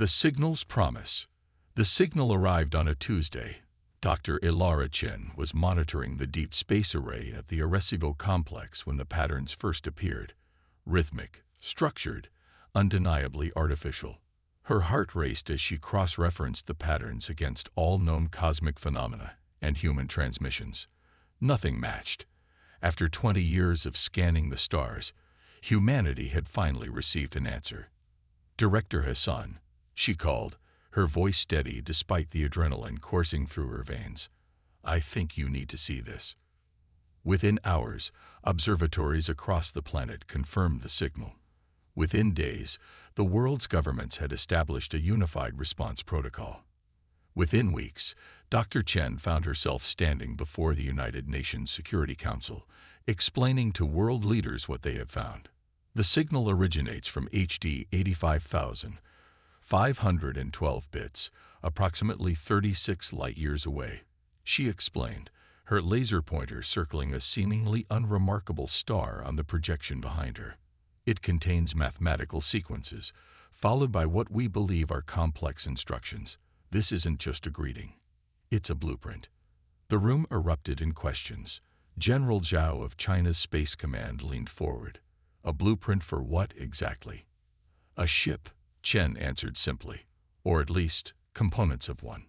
The signal's promise. The signal arrived on a Tuesday. Dr. Ilara Chen was monitoring the Deep Space Array at the Arecibo complex when the patterns first appeared. Rhythmic, structured, undeniably artificial. Her heart raced as she cross-referenced the patterns against all known cosmic phenomena and human transmissions. Nothing matched. After 20 years of scanning the stars, humanity had finally received an answer. "Director Hassan," she called, her voice steady despite the adrenaline coursing through her veins. "I think you need to see this." Within hours, observatories across the planet confirmed the signal. Within days, the world's governments had established a unified response protocol. Within weeks, Dr. Chen found herself standing before the United Nations Security Council, explaining to world leaders what they had found. The signal originates from HD 85,512 bits, approximately 36 light-years away. She explained, her laser pointer circling a seemingly unremarkable star on the projection behind her. "It contains mathematical sequences, followed by what we believe are complex instructions. This isn't just a greeting. It's a blueprint." The room erupted in questions. General Zhao of China's Space Command leaned forward. "A blueprint for what exactly?" "A ship," Chen answered simply. "Or at least, components of one.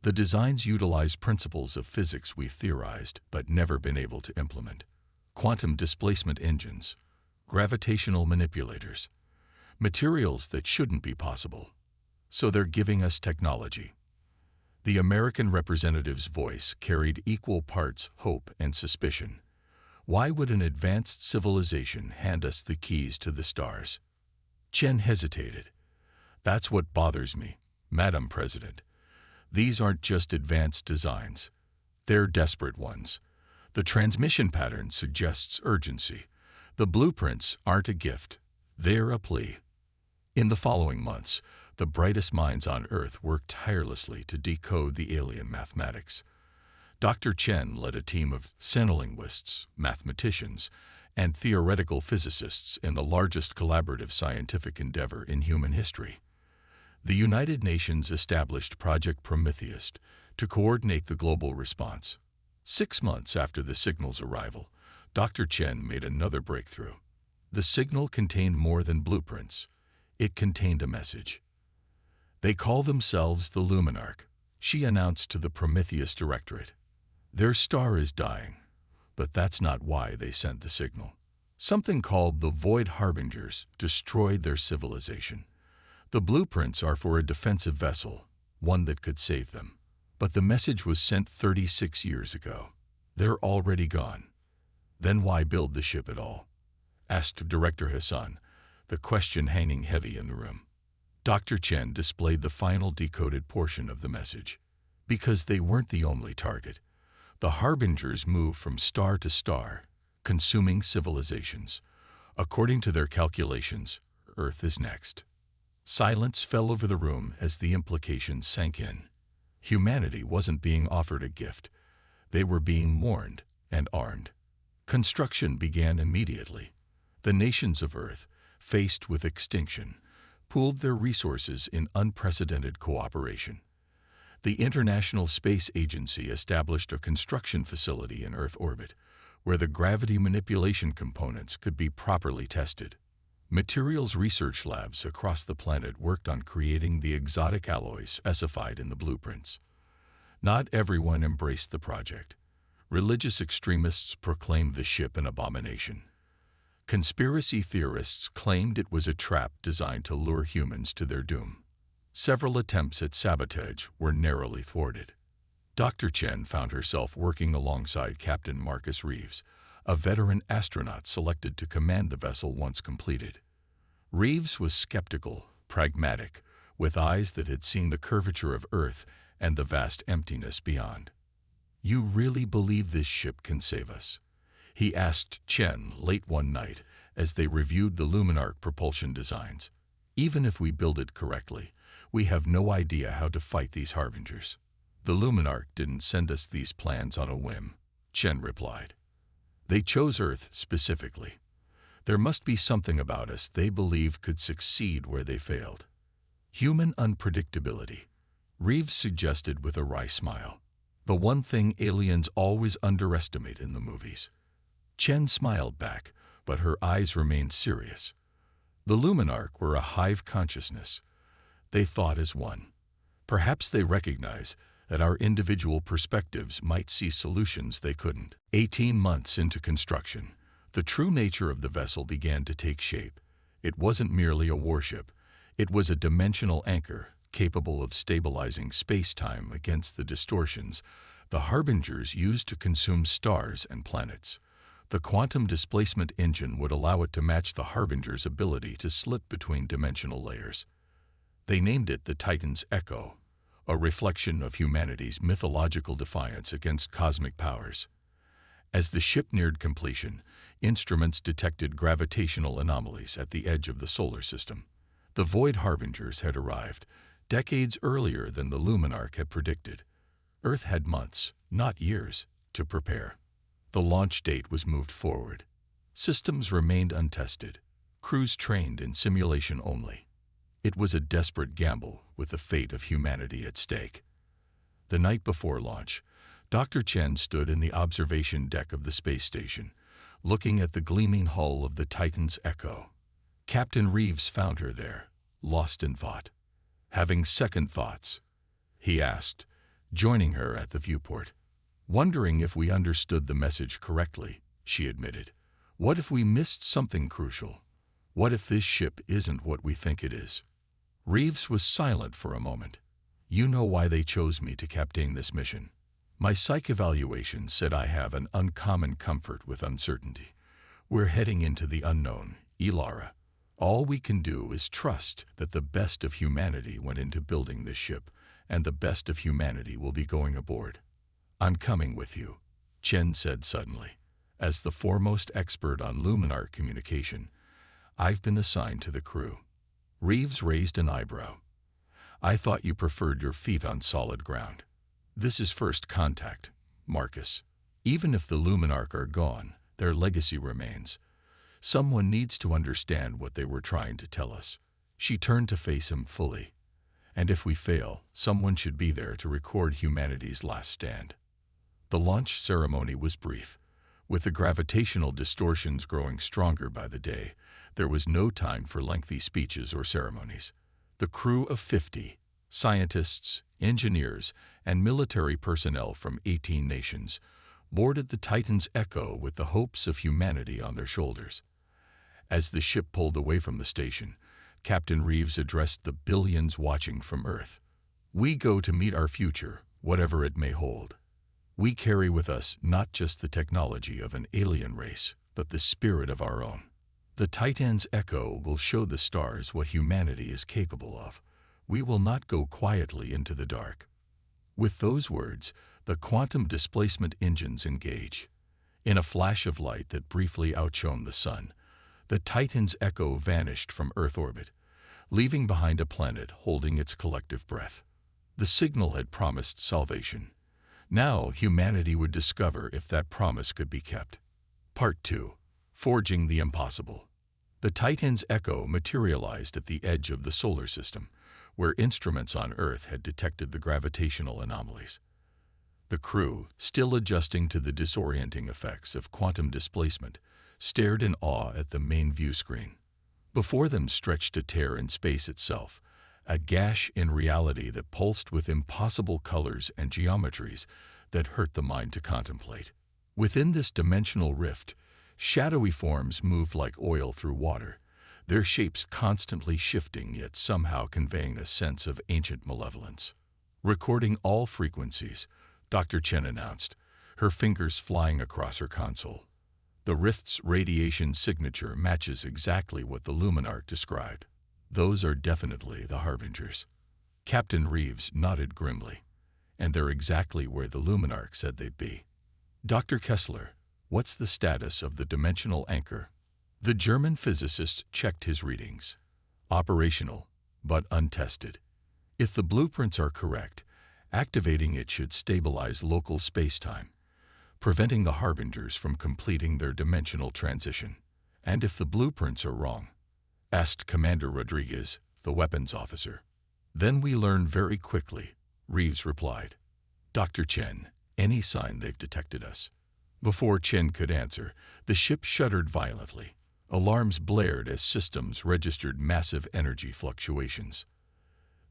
The designs utilize principles of physics we've theorized but never been able to implement. Quantum displacement engines, gravitational manipulators, materials that shouldn't be possible. So they're giving us technology." The American representative's voice carried equal parts hope and suspicion. "Why would an advanced civilization hand us the keys to the stars?" Chen hesitated. "That's what bothers me, Madam President. These aren't just advanced designs. They're desperate ones. The transmission pattern suggests urgency. The blueprints aren't a gift. They're a plea." In the following months, the brightest minds on Earth worked tirelessly to decode the alien mathematics. Dr. Chen led a team of xenolinguists, mathematicians, and theoretical physicists in the largest collaborative scientific endeavor in human history. The United Nations established Project Prometheus to coordinate the global response. 6 months after the signal's arrival, Dr. Chen made another breakthrough. The signal contained more than blueprints. It contained a message. "They call themselves the Luminarch," she announced to the Prometheus Directorate. "Their star is dying, but that's not why they sent the signal. Something called the Void Harbingers destroyed their civilization. The blueprints are for a defensive vessel, one that could save them. But the message was sent 36 years ago. They're already gone. Then why build the ship at all?" asked Director Hassan, the question hanging heavy in the room. Dr. Chen displayed the final decoded portion of the message. "Because they weren't the only target. The Harbingers move from star to star, consuming civilizations. According to their calculations, Earth is next." Silence fell over the room as the implications sank in. Humanity wasn't being offered a gift. They were being warned and armed. Construction began immediately. The nations of Earth, faced with extinction, pooled their resources in unprecedented cooperation. The International Space Agency established a construction facility in Earth orbit, where the gravity manipulation components could be properly tested. Materials research labs across the planet worked on creating the exotic alloys specified in the blueprints. Not everyone embraced the project. Religious extremists proclaimed the ship an abomination. Conspiracy theorists claimed it was a trap designed to lure humans to their doom. Several attempts at sabotage were narrowly thwarted. Dr. Chen found herself working alongside Captain Marcus Reeves, a veteran astronaut selected to command the vessel once completed. Reeves was skeptical, pragmatic, with eyes that had seen the curvature of Earth and the vast emptiness beyond. "You really believe this ship can save us?" he asked Chen late one night as they reviewed the Luminarch propulsion designs. "Even if we build it correctly, we have no idea how to fight these Harbingers." "The Luminarch didn't send us these plans on a whim," Chen replied. "They chose Earth specifically. There must be something about us they believed could succeed where they failed." Human unpredictability, Reeves suggested with a wry smile. The one thing aliens always underestimate in the movies. Chen smiled back, but her eyes remained serious. The Luminarch were a hive consciousness. They thought as one. Perhaps they recognize that our individual perspectives might see solutions they couldn't. 18 months into construction, the true nature of the vessel began to take shape. It wasn't merely a warship. It was a dimensional anchor capable of stabilizing space-time against the distortions the harbingers used to consume stars and planets. The quantum displacement engine would allow it to match the harbinger's ability to slip between dimensional layers. They named it the Titan's Echo, a reflection of humanity's mythological defiance against cosmic powers. As the ship neared completion, instruments detected gravitational anomalies at the edge of the solar system. The Void Harbingers had arrived, decades earlier than the Luminarch had predicted. Earth had months, not years, to prepare. The launch date was moved forward. Systems remained untested, crews trained in simulation only. It was a desperate gamble with the fate of humanity at stake. The night before launch, Dr. Chen stood in the observation deck of the space station, looking at the gleaming hull of the Titan's Echo. Captain Reeves found her there, lost in thought. Having second thoughts, he asked, joining her at the viewport. Wondering if we understood the message correctly, she admitted. What if we missed something crucial? What if this ship isn't what we think it is? Reeves was silent for a moment. You know why they chose me to captain this mission. My psych evaluation said I have an uncommon comfort with uncertainty. We're heading into the unknown, Ilara. All we can do is trust that the best of humanity went into building this ship, and the best of humanity will be going aboard. I'm coming with you, Chen said suddenly. As the foremost expert on Luminarch communication, I've been assigned to the crew. Reeves raised an eyebrow. I thought you preferred your feet on solid ground. This is first contact, Marcus. Even if the Luminarch are gone, their legacy remains. Someone needs to understand what they were trying to tell us. She turned to face him fully. And if we fail, someone should be there to record humanity's last stand. The launch ceremony was brief. With the gravitational distortions growing stronger by the day, there was no time for lengthy speeches or ceremonies. The crew of 50, scientists, engineers, and military personnel from 18 nations, boarded the Titan's Echo with the hopes of humanity on their shoulders. As the ship pulled away from the station, Captain Reeves addressed the billions watching from Earth. We go to meet our future, whatever it may hold. We carry with us not just the technology of an alien race, but the spirit of our own. The Titan's Echo will show the stars what humanity is capable of. We will not go quietly into the dark. With those words, the quantum displacement engines engage. In a flash of light that briefly outshone the sun, the Titan's Echo vanished from Earth orbit, leaving behind a planet holding its collective breath. The signal had promised salvation. Now humanity would discover if that promise could be kept. Part 2. Forging the Impossible. The Titan's Echo materialized at the edge of the solar system, where instruments on Earth had detected the gravitational anomalies. The crew, still adjusting to the disorienting effects of quantum displacement, stared in awe at the main view screen. Before them stretched a tear in space itself, a gash in reality that pulsed with impossible colors and geometries that hurt the mind to contemplate. Within this dimensional rift, shadowy forms moved like oil through water, their shapes constantly shifting yet somehow conveying a sense of ancient malevolence. Recording all frequencies, Dr. Chen announced, her fingers flying across her console. The rift's radiation signature matches exactly what the Luminarch described. Those are definitely the Harbingers. Captain Reeves nodded grimly. And they're exactly where the Luminarch said they'd be. Dr. Kessler, what's the status of the dimensional anchor? The German physicist checked his readings. Operational, but untested. If the blueprints are correct, activating it should stabilize local space-time, preventing the Harbingers from completing their dimensional transition. And if the blueprints are wrong? Asked Commander Rodriguez, the weapons officer. Then we learn very quickly, Reeves replied. Dr. Chen, any sign they've detected us? Before Chen could answer, the ship shuddered violently. Alarms blared as systems registered massive energy fluctuations.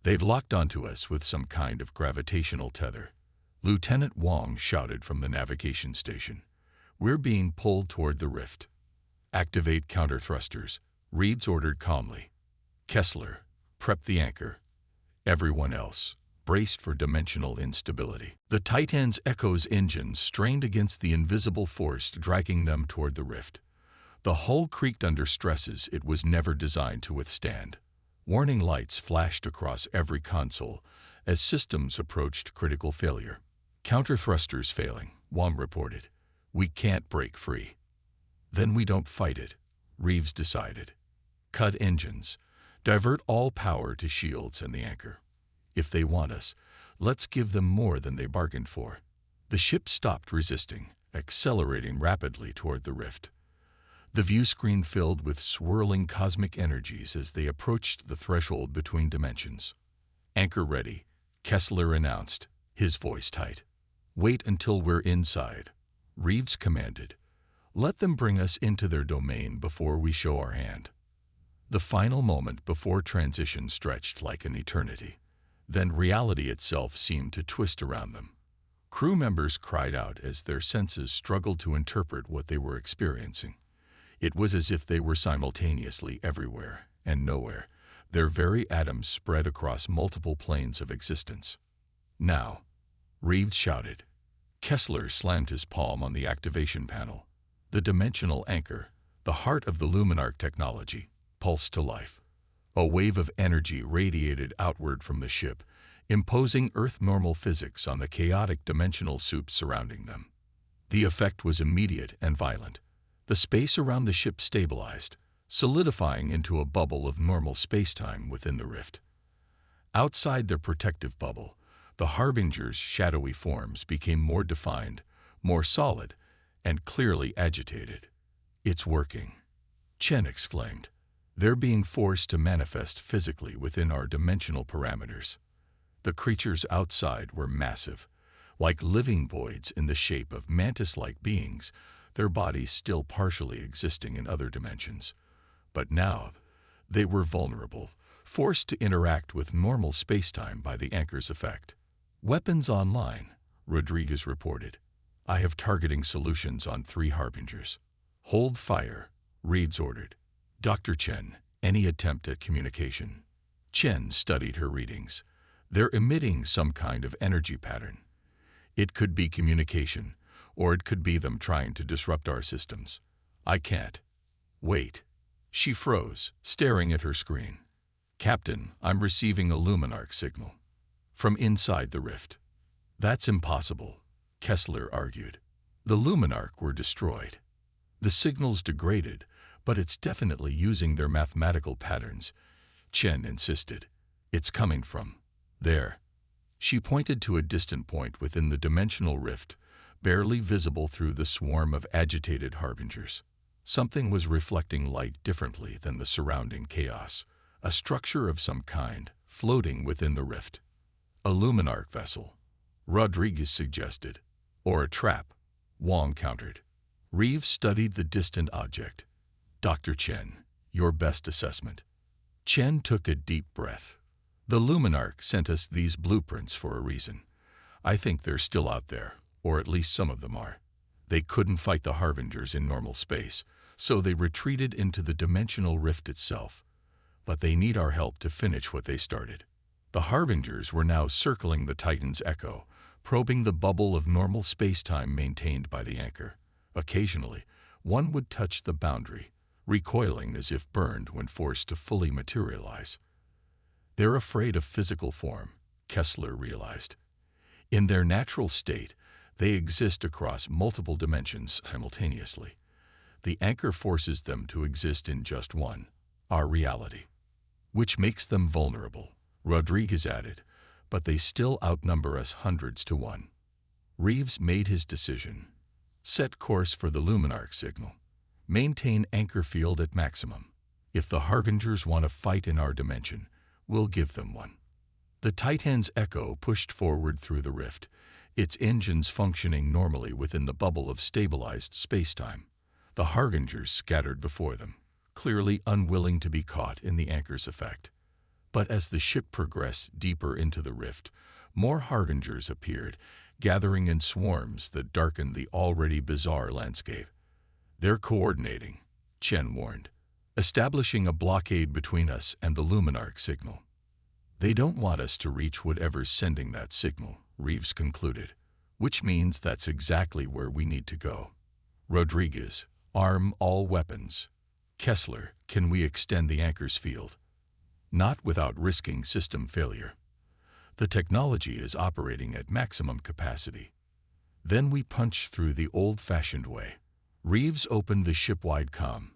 They've locked onto us with some kind of gravitational tether. Lieutenant Wong shouted from the navigation station. We're being pulled toward the rift. Activate counter thrusters, Reeves ordered calmly. Kessler, prep the anchor. Everyone else, braced for dimensional instability. The Titan's Echo's engines strained against the invisible force dragging them toward the rift. The hull creaked under stresses it was never designed to withstand. Warning lights flashed across every console as systems approached critical failure. Counter thrusters failing, Wong reported. We can't break free. Then we don't fight it, Reeves decided. Cut engines. Divert all power to shields and the anchor. If they want us, let's give them more than they bargained for. The ship stopped resisting, accelerating rapidly toward the rift. The view screen filled with swirling cosmic energies as they approached the threshold between dimensions. Anchor ready, Kessler announced, his voice tight. Wait until we're inside, Reeves commanded. Let them bring us into their domain before we show our hand. The final moment before transition stretched like an eternity. Then reality itself seemed to twist around them. Crew members cried out as their senses struggled to interpret what they were experiencing. It was as if they were simultaneously everywhere and nowhere, their very atoms spread across multiple planes of existence. Now, Reeves shouted. Kessler slammed his palm on the activation panel. The dimensional anchor, the heart of the Luminarch technology, pulsed to life. A wave of energy radiated outward from the ship, imposing Earth-normal physics on the chaotic dimensional soup surrounding them. The effect was immediate and violent. The space around the ship stabilized, solidifying into a bubble of normal spacetime within the rift. Outside their protective bubble, the Harbinger's shadowy forms became more defined, more solid, and clearly agitated. It's working, Chen exclaimed. They're being forced to manifest physically within our dimensional parameters. The creatures outside were massive, like living voids in the shape of mantis-like beings, their bodies still partially existing in other dimensions. But now, they were vulnerable, forced to interact with normal spacetime by the anchor's effect. Weapons online, Rodriguez reported. I have targeting solutions on 3 Harbingers. Hold fire, Reeves ordered. Dr. Chen, any attempt at communication? Chen studied her readings. They're emitting some kind of energy pattern. It could be communication, or it could be them trying to disrupt our systems. I can't. Wait. She froze, staring at her screen. Captain, I'm receiving a Luminarch signal. From inside the rift. That's impossible, Kessler argued. The Luminarch were destroyed. The signal's degraded, but it's definitely using their mathematical patterns, Chen insisted. It's coming from there. She pointed to a distant point within the dimensional rift, barely visible through the swarm of agitated Harbingers. Something was reflecting light differently than the surrounding chaos, a structure of some kind, floating within the rift. A Luminarch vessel, Rodriguez suggested. Or a trap, Wong countered. Reeves studied the distant object. Dr. Chen, your best assessment. Chen took a deep breath. The Luminarch sent us these blueprints for a reason. I think they're still out there, or at least some of them are. They couldn't fight the Harbingers in normal space, so they retreated into the dimensional rift itself. But they need our help to finish what they started. The Harbingers were now circling the Titan's Echo, probing the bubble of normal spacetime maintained by the anchor. Occasionally, one would touch the boundary, recoiling as if burned when forced to fully materialize. They're afraid of physical form, Kessler realized. In their natural state, they exist across multiple dimensions simultaneously. The anchor forces them to exist in just one, our reality. Which makes them vulnerable, Rodriguez added, but they still outnumber us hundreds to 1. Reeves made his decision. Set course for the Luminarch signal. Maintain anchor field at maximum. If the Harbingers want to fight in our dimension, we'll give them one. The Titan's Echo pushed forward through the rift, its engines functioning normally within the bubble of stabilized spacetime. The Harbingers scattered before them, clearly unwilling to be caught in the anchor's effect. But as the ship progressed deeper into the rift, more Harbingers appeared, gathering in swarms that darkened the already bizarre landscape. "They're coordinating," Chen warned, "establishing a blockade between us and the Luminarch signal." "They don't want us to reach whatever's sending that signal," Reeves concluded, "which means that's exactly where we need to go. Rodriguez, arm all weapons. Kessler, can we extend the anchor's field?" "Not without risking system failure. The technology is operating at maximum capacity." "Then we punch through the old-fashioned way." Reeves opened the ship-wide comm.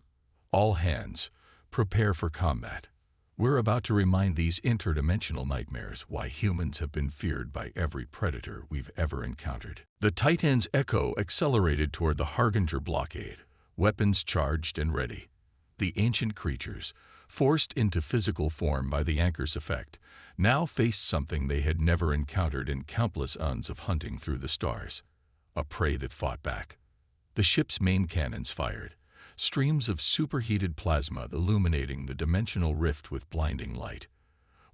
"All hands, prepare for combat. We're about to remind these interdimensional nightmares why humans have been feared by every predator we've ever encountered." The Titan's Echo accelerated toward the Harbinger blockade, weapons charged and ready. The ancient creatures, forced into physical form by the anchor's effect, now faced something they had never encountered in countless eons of hunting through the stars. A prey that fought back. The ship's main cannons fired, streams of superheated plasma illuminating the dimensional rift with blinding light.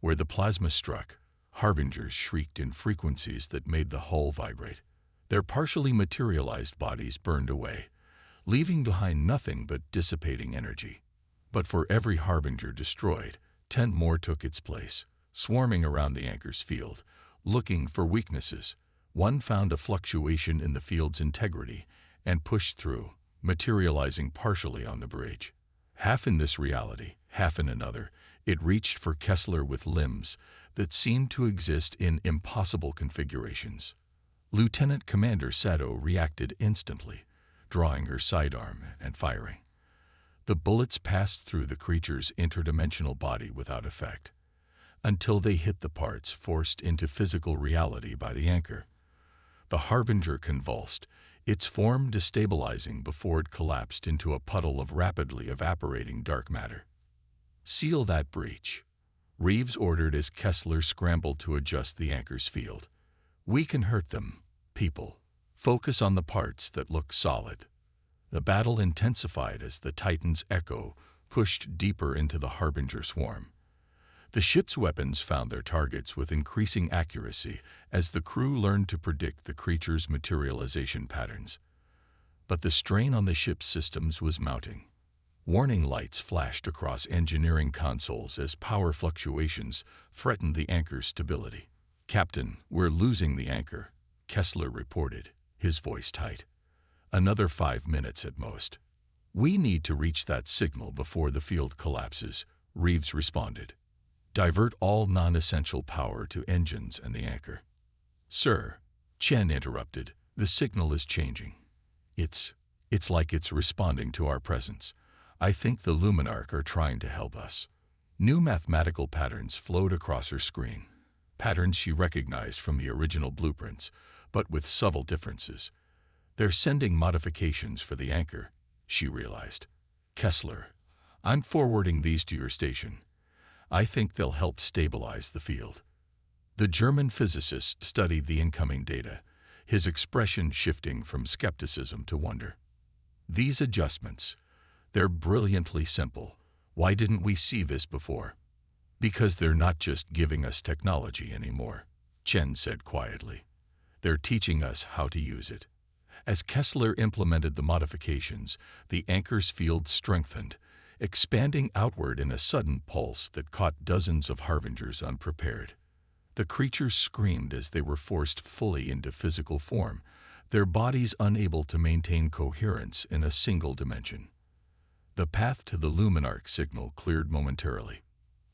Where the plasma struck, Harbingers shrieked in frequencies that made the hull vibrate. Their partially materialized bodies burned away, leaving behind nothing but dissipating energy. But for every Harbinger destroyed, 10 more took its place, swarming around the anchor's field, looking for weaknesses. One found a fluctuation in the field's integrity and pushed through, materializing partially on the bridge. Half in this reality, half in another, it reached for Kessler with limbs that seemed to exist in impossible configurations. Lieutenant Commander Sato reacted instantly, drawing her sidearm and firing. The bullets passed through the creature's interdimensional body without effect, until they hit the parts forced into physical reality by the anchor. The Harbinger convulsed, its form destabilizing before it collapsed into a puddle of rapidly evaporating dark matter. "Seal that breach," Reeves ordered as Kessler scrambled to adjust the anchor's field. "We can hurt them, people. Focus on the parts that look solid." The battle intensified as the Titan's Echo pushed deeper into the Harbinger swarm. The ship's weapons found their targets with increasing accuracy as the crew learned to predict the creature's materialization patterns. But the strain on the ship's systems was mounting. Warning lights flashed across engineering consoles as power fluctuations threatened the anchor's stability. "Captain, we're losing the anchor," Kessler reported, his voice tight. "Another 5 minutes at most." "We need to reach that signal before the field collapses," Reeves responded. "Divert all non-essential power to engines and the anchor." "Sir," Chen interrupted, "the signal is changing. It's like it's responding to our presence. I think the Luminarch are trying to help us." New mathematical patterns flowed across her screen, patterns she recognized from the original blueprints, but with subtle differences. "They're sending modifications for the anchor," she realized. "Kessler, I'm forwarding these to your station. I think they'll help stabilize the field." The German physicist studied the incoming data, his expression shifting from skepticism to wonder. "These adjustments, they're brilliantly simple. Why didn't we see this before?" "Because they're not just giving us technology anymore," Chen said quietly. "They're teaching us how to use it." As Kessler implemented the modifications, the anchor's field strengthened, expanding outward in a sudden pulse that caught dozens of Harbingers unprepared. The creatures screamed as they were forced fully into physical form, their bodies unable to maintain coherence in a single dimension. The path to the Luminarch signal cleared momentarily.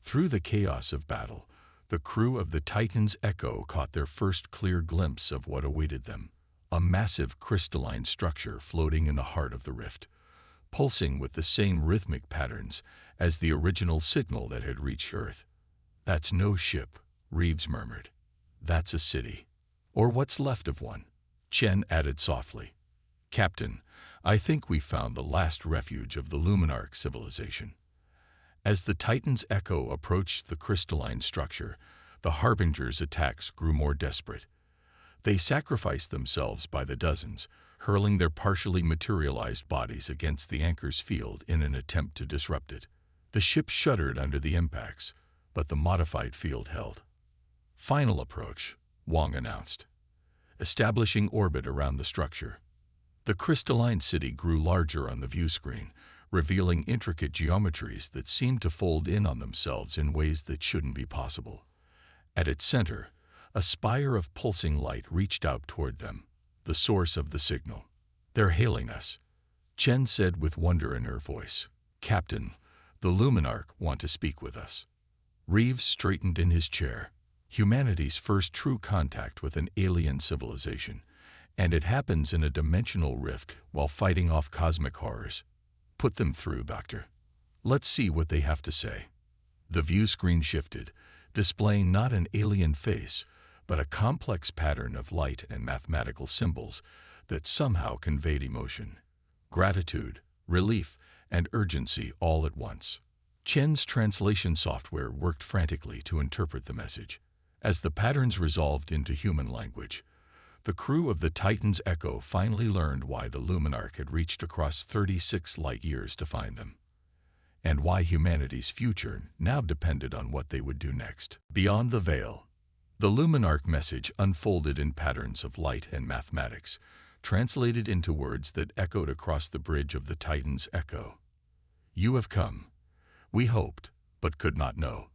Through the chaos of battle, the crew of the Titan's Echo caught their first clear glimpse of what awaited them, a massive crystalline structure floating in the heart of the rift, pulsing with the same rhythmic patterns as the original signal that had reached Earth. "That's no ship," Reeves murmured. "That's a city. Or what's left of one," Chen added softly. "Captain, I think we found the last refuge of the Luminarch civilization." As the Titan's Echo approached the crystalline structure, The Harbinger's attacks grew more desperate. They sacrificed themselves by the dozens, hurling their partially materialized bodies against the anchor's field in an attempt to disrupt it. The ship shuddered under the impacts, but the modified field held. Final approach, Wang announced, establishing orbit around the structure. The crystalline city grew larger on the view screen, revealing intricate geometries that seemed to fold in on themselves in ways that shouldn't be possible. At its center, a spire of pulsing light reached out toward them, the source of the signal. "They're hailing us," Chen said with wonder in her voice. "Captain, the Luminarch want to speak with us." Reeves straightened in his chair. Humanity's first true contact with an alien civilization, and it happens in a dimensional rift while fighting off cosmic horrors. "Put them through, Doctor. Let's see what they have to say." The view screen shifted, displaying not an alien face, but a complex pattern of light and mathematical symbols that somehow conveyed emotion, gratitude, relief, and urgency all at once. Chen's translation software worked frantically to interpret the message. As the patterns resolved into human language, the crew of the Titan's Echo finally learned why the Luminarch had reached across 36 light-years to find them, and why humanity's future now depended on what they would do next. Beyond the veil, the Luminarch message unfolded in patterns of light and mathematics, translated into words that echoed across the bridge of the Titan's Echo. "You have come. We hoped, but could not know.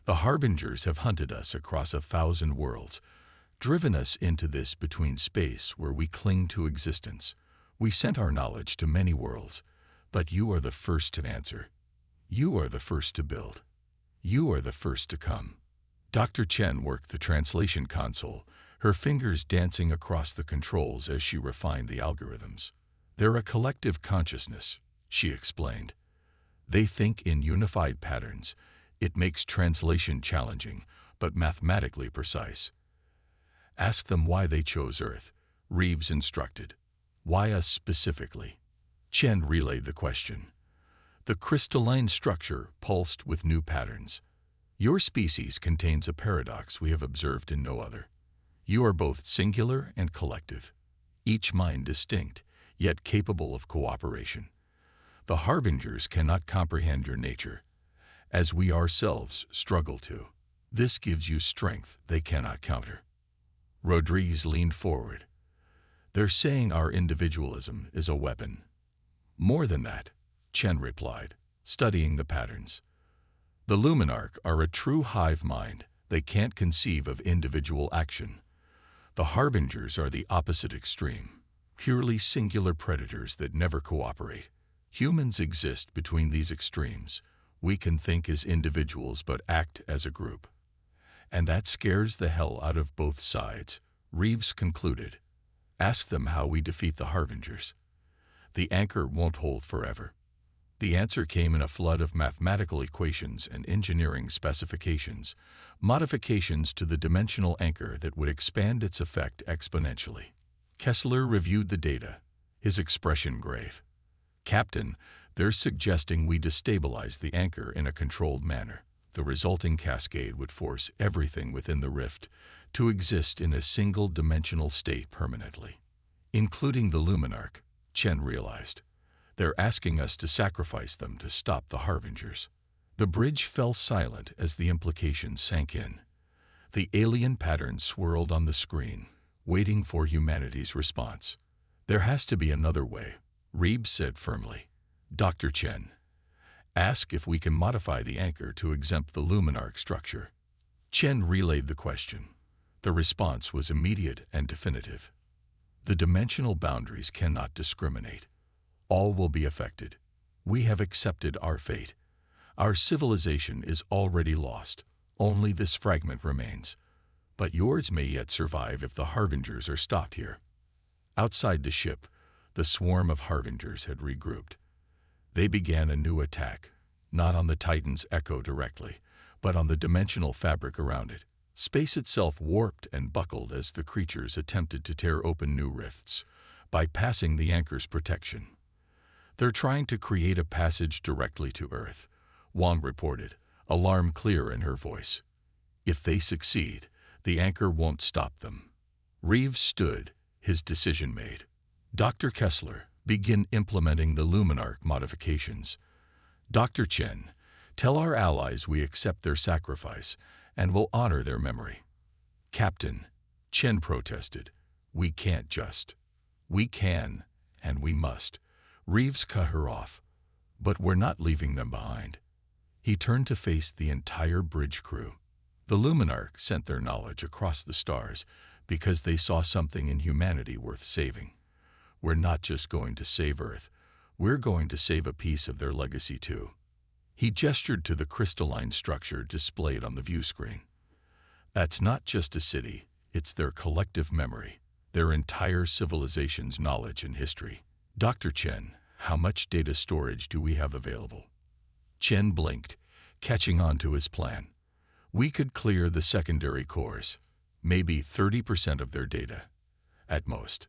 The Harbingers have hunted us across 1,000 worlds, driven us into this between space where we cling to existence. We sent our knowledge to many worlds, but you are the first to answer. You are the first to build. You are the first to come." Dr. Chen worked the translation console, her fingers dancing across the controls as she refined the algorithms. "They're a collective consciousness," she explained. "They think in unified patterns. It makes translation challenging, but mathematically precise." "Ask them why they chose Earth," Reeves instructed. "Why us specifically?" Chen relayed the question. The crystalline structure pulsed with new patterns. "Your species contains a paradox we have observed in no other. You are both singular and collective, each mind distinct, yet capable of cooperation. The Harbingers cannot comprehend your nature, as we ourselves struggle to. This gives you strength they cannot counter." Rodriguez leaned forward. "They're saying our individualism is a weapon." "More than that," Chen replied, studying the patterns. "The Luminarch are a true hive mind. They can't conceive of individual action. The Harbingers are the opposite extreme, purely singular predators that never cooperate. Humans exist between these extremes. We can think as individuals but act as a group. And that scares the hell out of both sides," Reeves concluded. "Ask them how we defeat the Harbingers. The anchor won't hold forever." The answer came in a flood of mathematical equations and engineering specifications, modifications to the dimensional anchor that would expand its effect exponentially. Kessler reviewed the data, his expression grave. "Captain, they're suggesting we destabilize the anchor in a controlled manner. The resulting cascade would force everything within the rift to exist in a single-dimensional state permanently, including the Luminarch," Chen realized. "They're asking us to sacrifice them to stop the Harbingers." The bridge fell silent as the implications sank in. The alien pattern swirled on the screen, waiting for humanity's response. "There has to be another way," Reeves said firmly. "Dr. Chen, ask if we can modify the anchor to exempt the Luminarch structure." Chen relayed the question. The response was immediate and definitive. "The dimensional boundaries cannot discriminate. All will be affected. We have accepted our fate. Our civilization is already lost. Only this fragment remains. But yours may yet survive if the Harbingers are stopped here." Outside the ship, the swarm of Harbingers had regrouped. They began a new attack, not on the Titan's Echo directly, but on the dimensional fabric around it. Space itself warped and buckled as the creatures attempted to tear open new rifts, bypassing the anchor's protection. "They're trying to create a passage directly to Earth," Wang reported, alarm clear in her voice. If they succeed, the anchor won't stop them. Reeves stood, his decision made. Dr. Kessler, begin implementing the Luminarch modifications. Dr. Chen, tell our allies we accept their sacrifice and will honor their memory. Captain, Chen protested, we can't just. We can, and we must. Reeves cut her off. But we're not leaving them behind. He turned to face the entire bridge crew. The Luminarch sent their knowledge across the stars because they saw something in humanity worth saving. We're not just going to save Earth, we're going to save a piece of their legacy too. He gestured to the crystalline structure displayed on the view screen. That's not just a city, it's their collective memory, their entire civilization's knowledge and history. Dr. Chen, how much data storage do we have available? Chen blinked, catching on to his plan. We could clear the secondary cores, maybe 30% of their data, at most.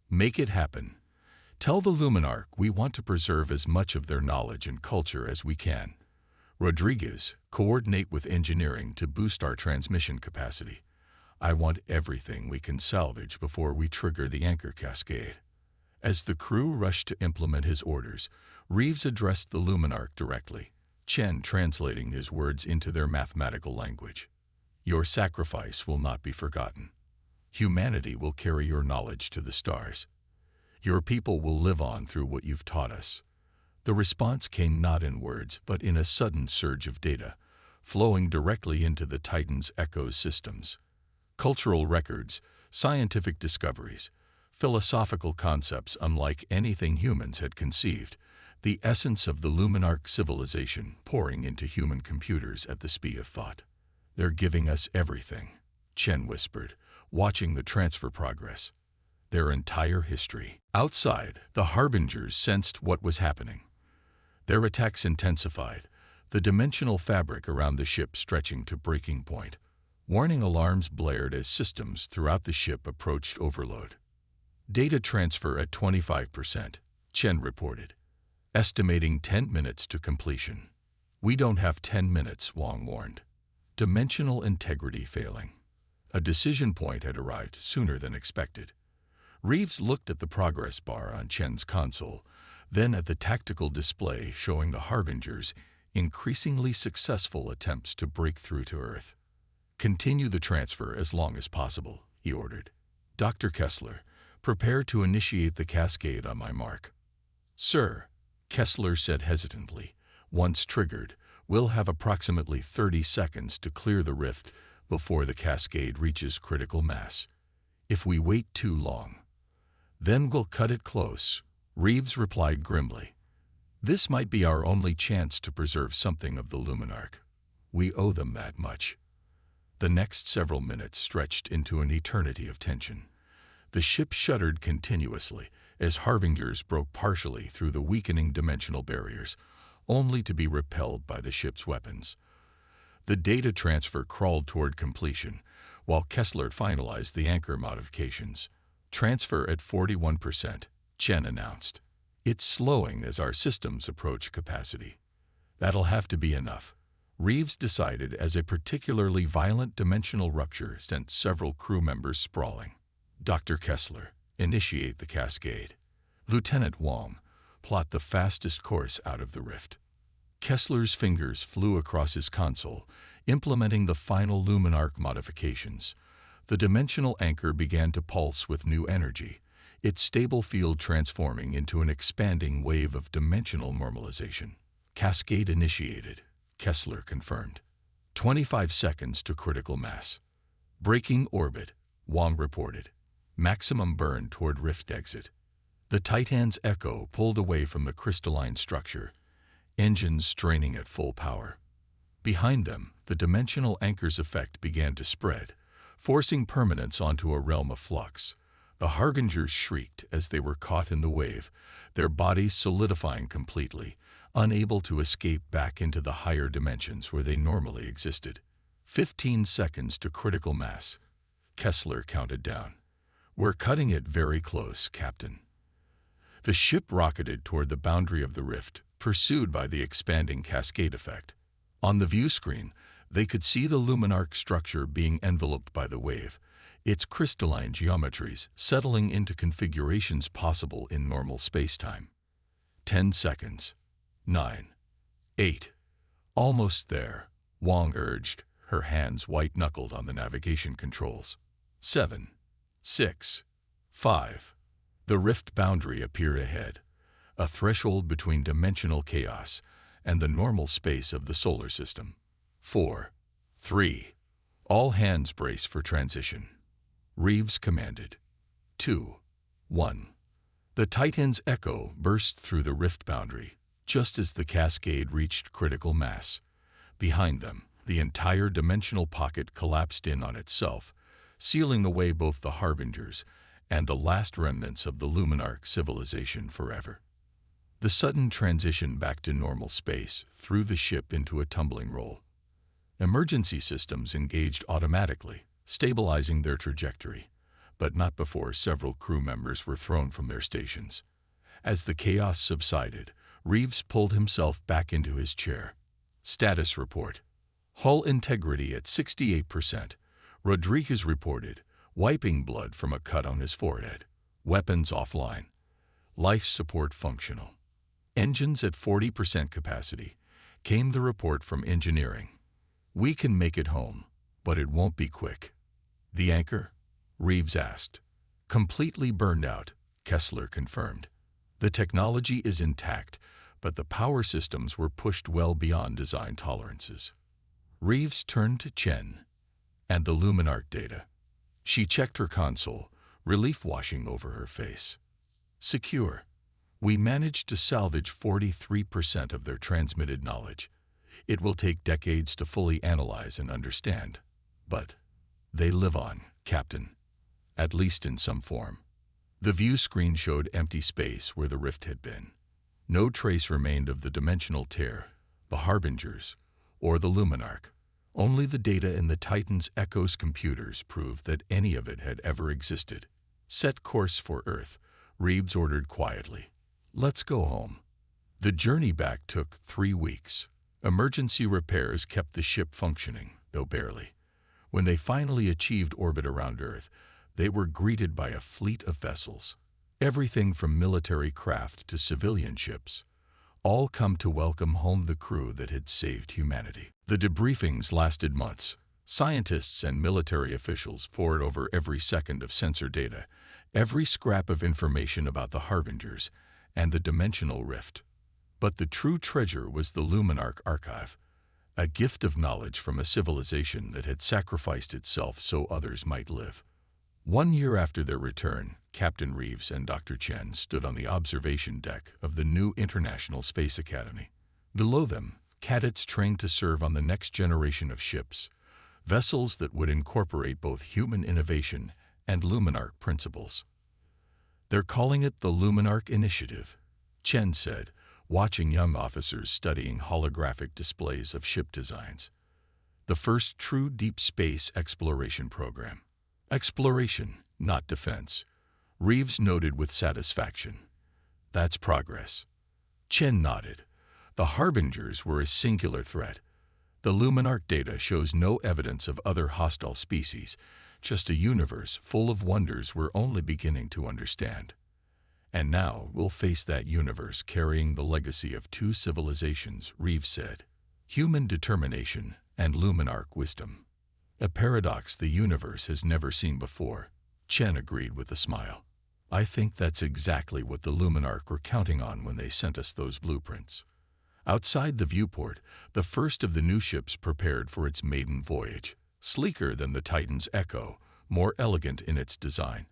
Make it happen. Tell the Luminarch we want to preserve as much of their knowledge and culture as we can. Rodriguez, coordinate with engineering to boost our transmission capacity. I want everything we can salvage before we trigger the anchor cascade. As the crew rushed to implement his orders, Reeves addressed the Luminarch directly, Chen translating his words into their mathematical language. Your sacrifice will not be forgotten. Humanity will carry your knowledge to the stars. Your people will live on through what you've taught us. The response came not in words, but in a sudden surge of data, flowing directly into the Titan's Echo's systems. Cultural records, scientific discoveries, philosophical concepts unlike anything humans had conceived, the essence of the Luminarch civilization pouring into human computers at the speed of thought. They're giving us everything, Chen whispered, watching the transfer progress. Their entire history. Outside, the Harbingers sensed what was happening. Their attacks intensified, the dimensional fabric around the ship stretching to breaking point. Warning alarms blared as systems throughout the ship approached overload. Data transfer at 25%, Chen reported, estimating 10 minutes to completion. We don't have 10 minutes, Wang warned. Dimensional integrity failing. A decision point had arrived sooner than expected. Reeves looked at the progress bar on Chen's console, then at the tactical display showing the Harbingers' increasingly successful attempts to break through to Earth. Continue the transfer as long as possible, he ordered. Dr. Kessler, prepare to initiate the cascade on my mark. Sir, Kessler said hesitantly, once triggered, we'll have approximately 30 seconds to clear the rift before the cascade reaches critical mass. If we wait too long, then we'll cut it close, Reeves replied grimly. This might be our only chance to preserve something of the Luminarch. We owe them that much. The next several minutes stretched into an eternity of tension. The ship shuddered continuously as Harbingers broke partially through the weakening dimensional barriers, only to be repelled by the ship's weapons. The data transfer crawled toward completion, while Kessler finalized the anchor modifications. Transfer at 41%, Chen announced. It's slowing as our systems approach capacity. That'll have to be enough, Reeves decided as a particularly violent dimensional rupture sent several crew members sprawling. Dr. Kessler, initiate the cascade. Lieutenant Wang, plot the fastest course out of the rift. Kessler's fingers flew across his console, implementing the final Luminarch modifications. The dimensional anchor began to pulse with new energy, its stable field transforming into an expanding wave of dimensional normalization. Cascade initiated, Kessler confirmed. 25 seconds to critical mass. Breaking orbit, Wang reported. Maximum burn toward rift exit. The Titan's Echo pulled away from the crystalline structure, engines straining at full power. Behind them, the dimensional anchor's effect began to spread, forcing permanence onto a realm of flux. The Harbingers shrieked as they were caught in the wave, their bodies solidifying completely, unable to escape back into the higher dimensions where they normally existed. 15 seconds to critical mass. Kessler counted down. We're cutting it very close, Captain. The ship rocketed toward the boundary of the rift, pursued by the expanding cascade effect. On the view screen, They could see the Luminarch structure being enveloped by the wave, its crystalline geometries settling into configurations possible in normal spacetime. 10 seconds. 9. 8. Almost there, Wang urged, her hands white-knuckled on the navigation controls. 7. 6. 5. The rift boundary appeared ahead, a threshold between dimensional chaos and the normal space of the solar system. 4. 3. All hands brace for transition. Reeves commanded. 2. 1. The Titan's echo burst through the rift boundary, just as the cascade reached critical mass. Behind them, the entire dimensional pocket collapsed in on itself, sealing away both the Harbingers and the last remnants of the Luminarch civilization forever. The sudden transition back to normal space threw the ship into a tumbling roll. Emergency systems engaged automatically, stabilizing their trajectory, but not before several crew members were thrown from their stations. As the chaos subsided, Reeves pulled himself back into his chair. Status report. Hull integrity at 68%. Rodriguez reported, wiping blood from a cut on his forehead. Weapons offline. Life support functional. Engines at 40% capacity. Came the report from engineering. We can make it home, but it won't be quick. The anchor? Reeves asked. Completely burned out, Kessler confirmed. The technology is intact, but the power systems were pushed well beyond design tolerances. Reeves turned to Chen and the Luminarch data. She checked her console, relief washing over her face. Secure. We managed to salvage 43% of their transmitted knowledge. It will take decades to fully analyze and understand, but they live on, Captain, at least in some form. The view screen showed empty space where the rift had been. No trace remained of the dimensional tear, the Harbingers, or the Luminarch. Only the data in the Titan's Echo's computers proved that any of it had ever existed. Set course for Earth, Reeves ordered quietly. Let's go home. The journey back took 3 weeks. Emergency repairs kept the ship functioning, though barely. When they finally achieved orbit around Earth, they were greeted by a fleet of vessels. Everything from military craft to civilian ships, all come to welcome home the crew that had saved humanity. The debriefings lasted months. Scientists and military officials pored over every second of sensor data, every scrap of information about the Harbingers and the dimensional rift. But the true treasure was the Luminarch archive, a gift of knowledge from a civilization that had sacrificed itself so others might live. 1 year after their return, Captain Reeves and Dr. Chen stood on the observation deck of the new International Space Academy. Below them, cadets trained to serve on the next generation of ships, vessels that would incorporate both human innovation and Luminarch principles. They're calling it the Luminarch Initiative, Chen said, watching young officers studying holographic displays of ship designs. The first true deep space exploration program. Exploration, not defense, Reeves noted with satisfaction. That's progress. Chen nodded. The Harbingers were a singular threat. The Luminarch data shows no evidence of other hostile species, just a universe full of wonders we're only beginning to understand. And now we'll face that universe carrying the legacy of 2 civilizations, Reeves said. Human determination and Luminarch wisdom. A paradox the universe has never seen before, Chen agreed with a smile. I think that's exactly what the Luminarch were counting on when they sent us those blueprints. Outside the viewport, the first of the new ships prepared for its maiden voyage, sleeker than the Titan's Echo, more elegant in its design,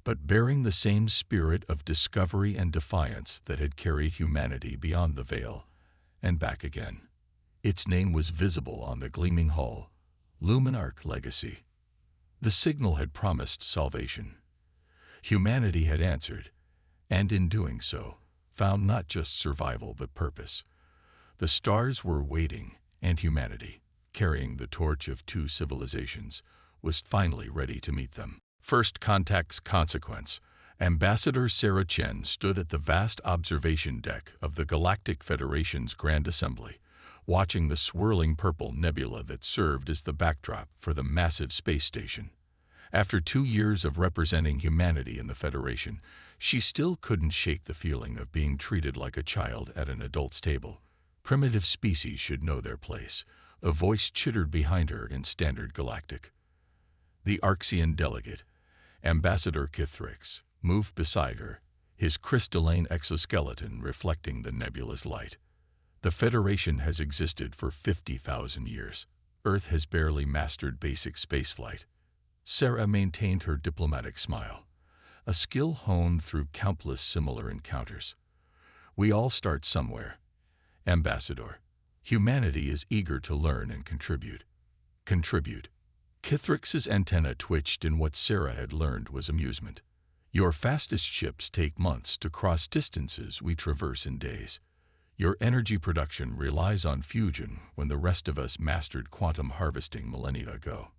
but bearing the same spirit of discovery and defiance that had carried humanity beyond the veil and back again. Its name was visible on the gleaming hull, Luminarch Legacy. The signal had promised salvation. Humanity had answered, and in doing so, found not just survival but purpose. The stars were waiting, and humanity, carrying the torch of 2 civilizations, was finally ready to meet them. First contact's consequence. Ambassador Sarah Chen stood at the vast observation deck of the Galactic Federation's Grand Assembly, watching the swirling purple nebula that served as the backdrop for the massive space station. After 2 years of representing humanity in the Federation, she still couldn't shake the feeling of being treated like a child at an adult's table. Primitive species should know their place, a voice chittered behind her in Standard Galactic. The Arxian delegate, Ambassador Kithrix, moved beside her, his crystalline exoskeleton reflecting the nebula's light. The Federation has existed for 50,000 years. Earth has barely mastered basic spaceflight. Sarah maintained her diplomatic smile, a skill honed through countless similar encounters. We all start somewhere. Ambassador, humanity is eager to learn and contribute. Contribute. Kithrix's antenna twitched in what Sarah had learned was amusement. Your fastest ships take months to cross distances we traverse in days. Your energy production relies on fusion when the rest of us mastered quantum harvesting millennia ago.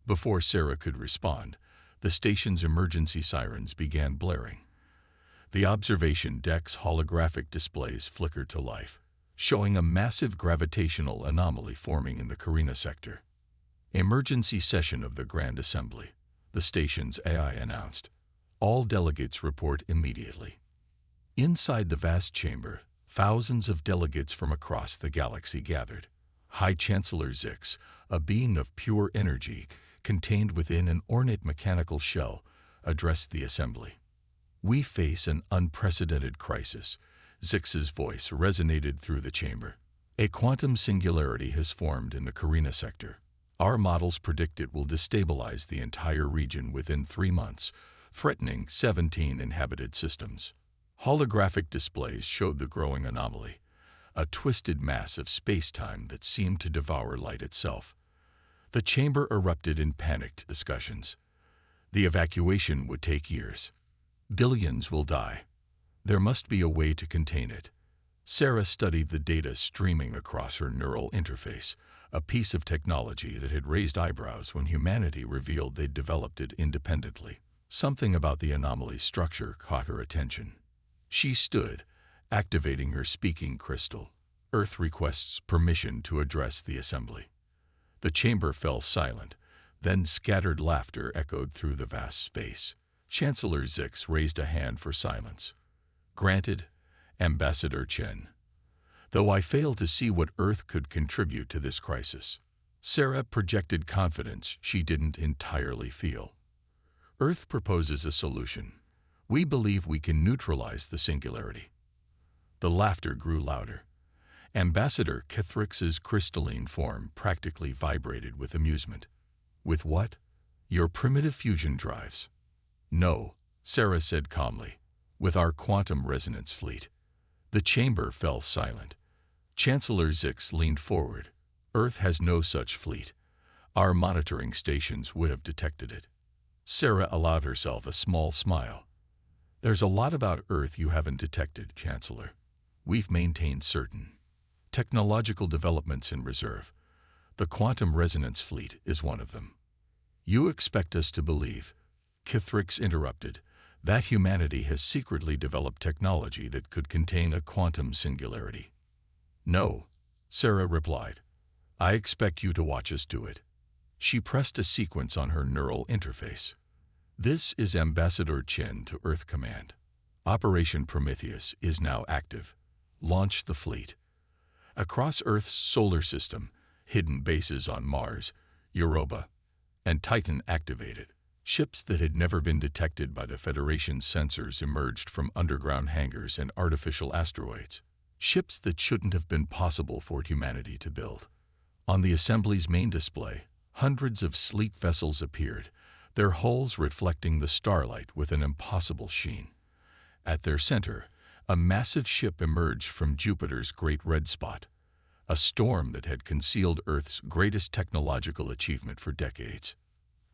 Before Sarah could respond, the station's emergency sirens began blaring. The observation deck's holographic displays flickered to life, showing a massive gravitational anomaly forming in the Carina sector. Emergency session of the Grand Assembly, the station's AI announced. All delegates report immediately. Inside the vast chamber, thousands of delegates from across the galaxy gathered. High Chancellor Zix, a being of pure energy, contained within an ornate mechanical shell, addressed the assembly. We face an unprecedented crisis. Zix's voice resonated through the chamber. A quantum singularity has formed in the Carina sector. Our models predict it will destabilize the entire region within 3 months, threatening 17 inhabited systems. Holographic displays showed the growing anomaly, a twisted mass of space-time that seemed to devour light itself. The chamber erupted in panicked discussions. The evacuation would take years. Billions will die. There must be a way to contain it. Sarah studied the data streaming across her neural interface, a piece of technology that had raised eyebrows when humanity revealed they'd developed it independently. Something about the anomaly's structure caught her attention. She stood, activating her speaking crystal. Earth requests permission to address the assembly. The chamber fell silent, then scattered laughter echoed through the vast space. Chancellor Zix raised a hand for silence. Granted, Ambassador Chen. Though I fail to see what Earth could contribute to this crisis. Sarah projected confidence she didn't entirely feel. Earth proposes a solution. We believe we can neutralize the singularity. The laughter grew louder. Ambassador Kithrix's crystalline form practically vibrated with amusement. With what? Your primitive fusion drives. No, Sarah said calmly. With our quantum resonance fleet. The chamber fell silent. Chancellor Zix leaned forward. Earth has no such fleet. Our monitoring stations would have detected it. Sarah allowed herself a small smile. There's a lot about Earth you haven't detected, Chancellor. We've maintained certain technological developments in reserve. The quantum resonance fleet is one of them. You expect us to believe, Kithrix interrupted, that humanity has secretly developed technology that could contain a quantum singularity. No, Sarah replied. I expect you to watch us do it. She pressed a sequence on her neural interface. This is Ambassador Chen to Earth Command. Operation Prometheus is now active. Launch the fleet. Across Earth's solar system, hidden bases on Mars, Europa, and Titan activated. Ships that had never been detected by the Federation's sensors emerged from underground hangars and artificial asteroids. Ships that shouldn't have been possible for humanity to build. On the assembly's main display, hundreds of sleek vessels appeared, their hulls reflecting the starlight with an impossible sheen. At their center, a massive ship emerged from Jupiter's Great Red Spot, a storm that had concealed Earth's greatest technological achievement for decades.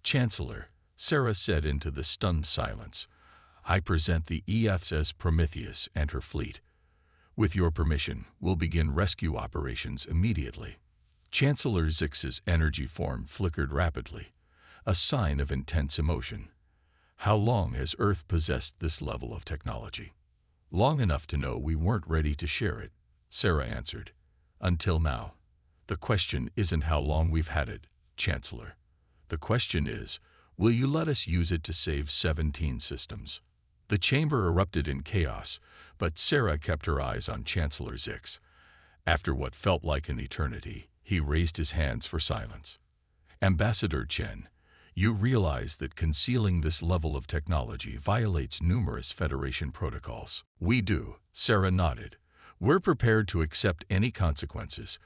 Chancellor, Sarah said into the stunned silence, I present the EFSS Prometheus and her fleet. With your permission, we'll begin rescue operations immediately. Chancellor Zix's energy form flickered rapidly, a sign of intense emotion. How long has Earth possessed this level of technology? Long enough to know we weren't ready to share it, Sarah answered. Until now. The question isn't how long we've had it, Chancellor. The question is, will you let us use it to save 17 systems? The chamber erupted in chaos, but Sarah kept her eyes on Chancellor Zix. After what felt like an eternity, he raised his hands for silence. Ambassador Chen, you realize that concealing this level of technology violates numerous Federation protocols. We do, Sarah nodded. We're prepared to accept any consequences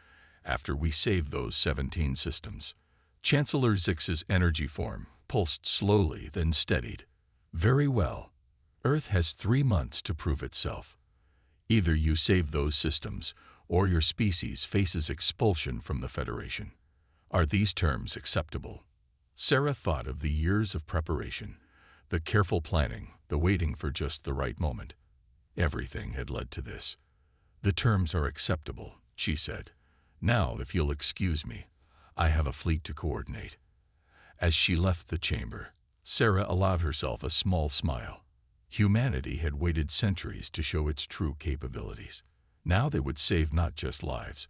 after we save those 17 systems. Chancellor Zix's energy form pulsed slowly, then steadied. Very well. Earth has 3 months to prove itself. Either you save those systems, or your species faces expulsion from the Federation. Are these terms acceptable? Sarah thought of the years of preparation, the careful planning, the waiting for just the right moment. Everything had led to this. The terms are acceptable, she said. Now, if you'll excuse me, I have a fleet to coordinate. As she left the chamber, Sarah allowed herself a small smile. Humanity had waited centuries to show its true capabilities. Now they would save not just lives,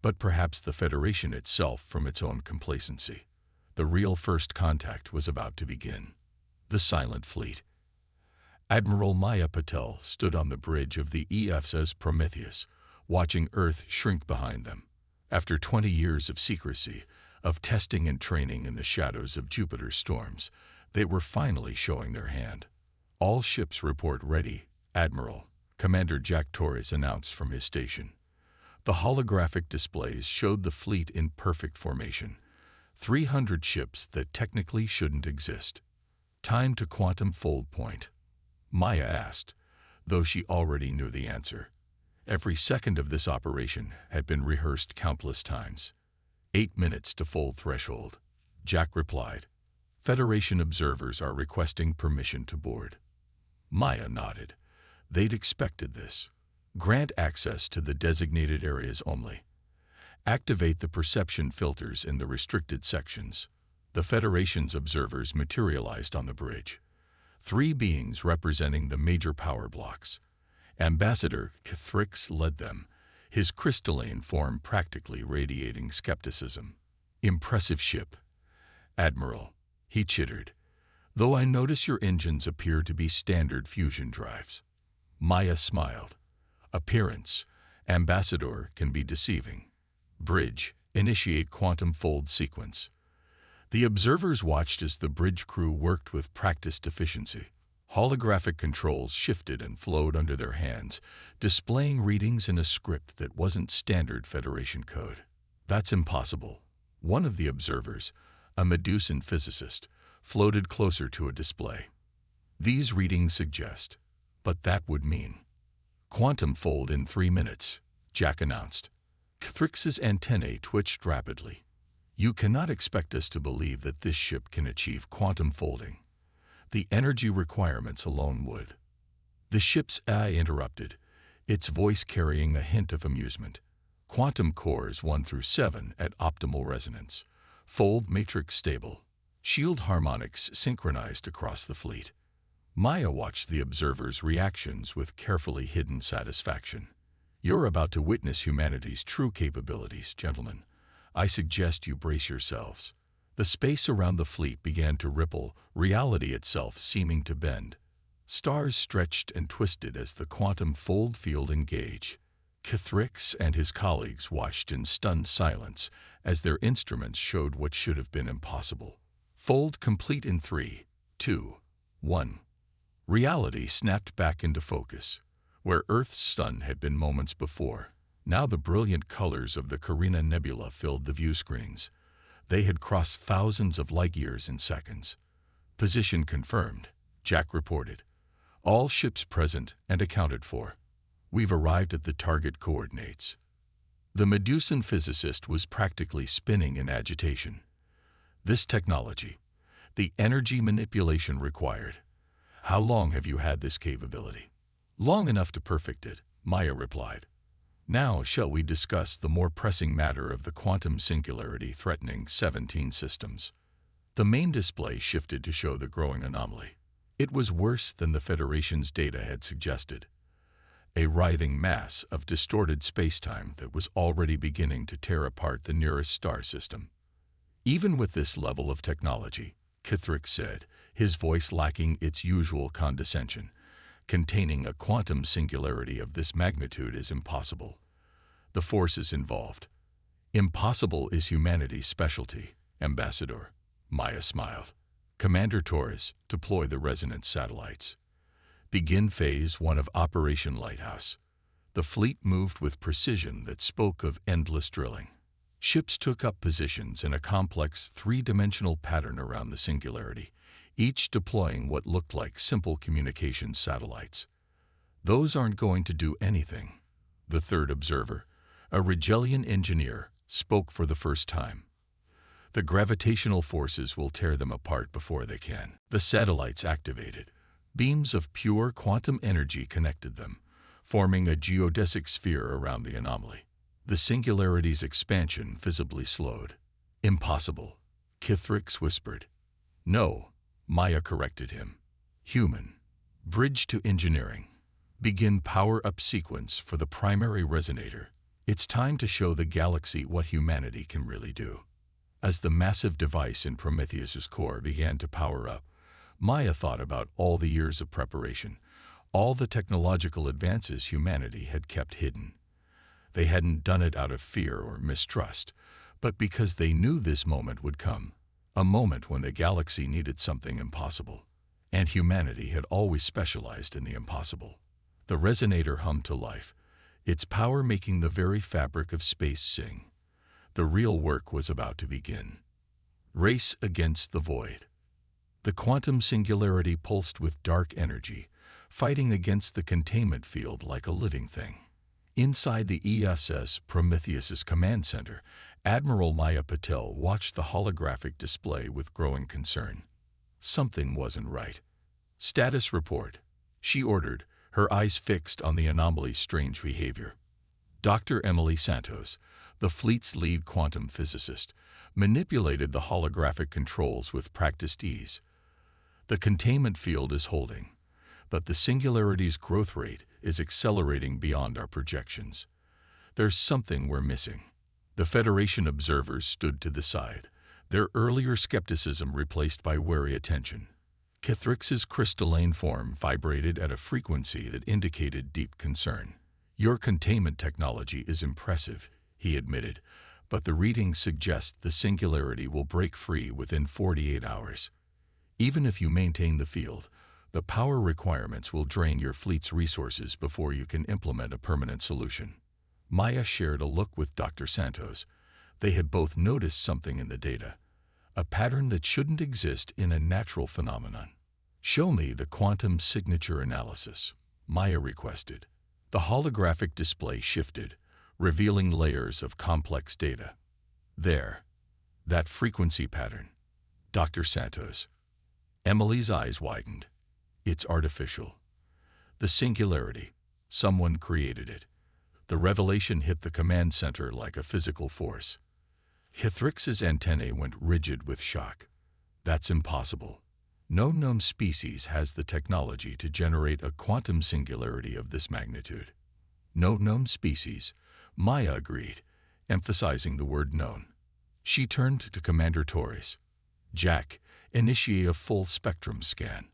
but perhaps the Federation itself from its own complacency. The real first contact was about to begin. The Silent Fleet. Admiral Maya Patel stood on the bridge of the EFS's Prometheus, watching Earth shrink behind them. After 20 years of secrecy, of testing and training in the shadows of Jupiter's storms, they were finally showing their hand. All ships report ready, Admiral, Commander Jack Torres announced from his station. The holographic displays showed the fleet in perfect formation. 300 ships that technically shouldn't exist. Time to quantum fold point? Maya asked, though she already knew the answer. Every second of this operation had been rehearsed countless times. 8 minutes to fold threshold. Jack replied. Federation observers are requesting permission to board. Maya nodded. They'd expected this. Grant access to the designated areas only. Activate the perception filters in the restricted sections. The Federation's observers materialized on the bridge. 3 beings representing the major power blocks. Ambassador Cathrix led them, his crystalline form practically radiating skepticism. Impressive ship. Admiral, he chittered, though I notice your engines appear to be standard fusion drives. Maya smiled. Appearance, Ambassador, can be deceiving. Bridge, initiate quantum fold sequence. The observers watched as the bridge crew worked with practiced efficiency. Holographic controls shifted and flowed under their hands, displaying readings in a script that wasn't standard Federation code. That's impossible. One of the observers, a Medusan physicist, floated closer to a display. These readings suggest, but that would mean. Quantum fold in 3 minutes, Jack announced. Cathrix's antennae twitched rapidly. You cannot expect us to believe that this ship can achieve quantum folding. The energy requirements alone would. The ship's eye interrupted, its voice carrying a hint of amusement. Quantum cores 1 through 7 at optimal resonance. Fold matrix stable. Shield harmonics synchronized across the fleet. Maya watched the observers' reactions with carefully hidden satisfaction. You're about to witness humanity's true capabilities, gentlemen. I suggest you brace yourselves. The space around the fleet began to ripple, reality itself seeming to bend. Stars stretched and twisted as the quantum fold field engaged. Cathrix and his colleagues watched in stunned silence as their instruments showed what should have been impossible. Fold complete in 3, 2, 1. Reality snapped back into focus. Where Earth's sun had been moments before, now the brilliant colors of the Carina Nebula filled the view screens. They had crossed thousands of light years in seconds. Position confirmed, Jack reported. All ships present and accounted for. We've arrived at the target coordinates. The Medusan physicist was practically spinning in agitation. This technology, the energy manipulation required. How long have you had this capability? Long enough to perfect it, Maya replied. Now shall we discuss the more pressing matter of the quantum singularity threatening 17 systems. The main display shifted to show the growing anomaly. It was worse than the Federation's data had suggested. a writhing mass of distorted spacetime that was already beginning to tear apart the nearest star system. Even with this level of technology, Kithrick said, his voice lacking its usual condescension, containing a quantum singularity of this magnitude is impossible. The forces involved. Impossible is humanity's specialty, Ambassador. Maya smiled. Commander Torres, deploy the resonance satellites. Begin Phase 1 of Operation Lighthouse. The fleet moved with precision that spoke of endless drilling. Ships took up positions in a complex three-dimensional pattern around the singularity, each deploying what looked like simple communications satellites. Those aren't going to do anything. The third observer, a Rigelian engineer, spoke for the first time. The gravitational forces will tear them apart before they can. The satellites activated. Beams of pure quantum energy connected them, forming a geodesic sphere around the anomaly. The singularity's expansion visibly slowed. Impossible, Kithrick whispered. No, Maya corrected him. Human. Bridge to engineering. Begin power-up sequence for the primary resonator. It's time to show the galaxy what humanity can really do. As the massive device in Prometheus's core began to power up, Maya thought about all the years of preparation, all the technological advances humanity had kept hidden. They hadn't done it out of fear or mistrust, but because they knew this moment would come, a moment when the galaxy needed something impossible. And humanity had always specialized in the impossible. The resonator hummed to life, its power making the very fabric of space sing. The real work was about to begin. Race against the void. The quantum singularity pulsed with dark energy, fighting against the containment field like a living thing. Inside the ESS Prometheus's command center, Admiral Maya Patel watched the holographic display with growing concern. Something wasn't right. Status report, she ordered, her eyes fixed on the anomaly's strange behavior. Dr. Emily Santos, the fleet's lead quantum physicist, manipulated the holographic controls with practiced ease. The containment field is holding, but the singularity's growth rate is accelerating beyond our projections. There's something we're missing. The Federation observers stood to the side, their earlier skepticism replaced by wary attention. Kithrick's crystalline form vibrated at a frequency that indicated deep concern. Your containment technology is impressive, he admitted, but the readings suggest the singularity will break free within 48 hours. Even if you maintain the field, the power requirements will drain your fleet's resources before you can implement a permanent solution. Maya shared a look with Dr. Santos. They had both noticed something in the data, a pattern that shouldn't exist in a natural phenomenon. Show me the quantum signature analysis, Maya requested. The holographic display shifted, revealing layers of complex data. There, that frequency pattern. Dr. Santos. Emily's eyes widened. It's artificial. The singularity. Someone created it. The revelation hit the command center like a physical force. Kithrick's antennae went rigid with shock. That's impossible. No known species has the technology to generate a quantum singularity of this magnitude. No known species, Maya agreed, emphasizing the word known. She turned to Commander Torres. Jack, initiate a full spectrum scan.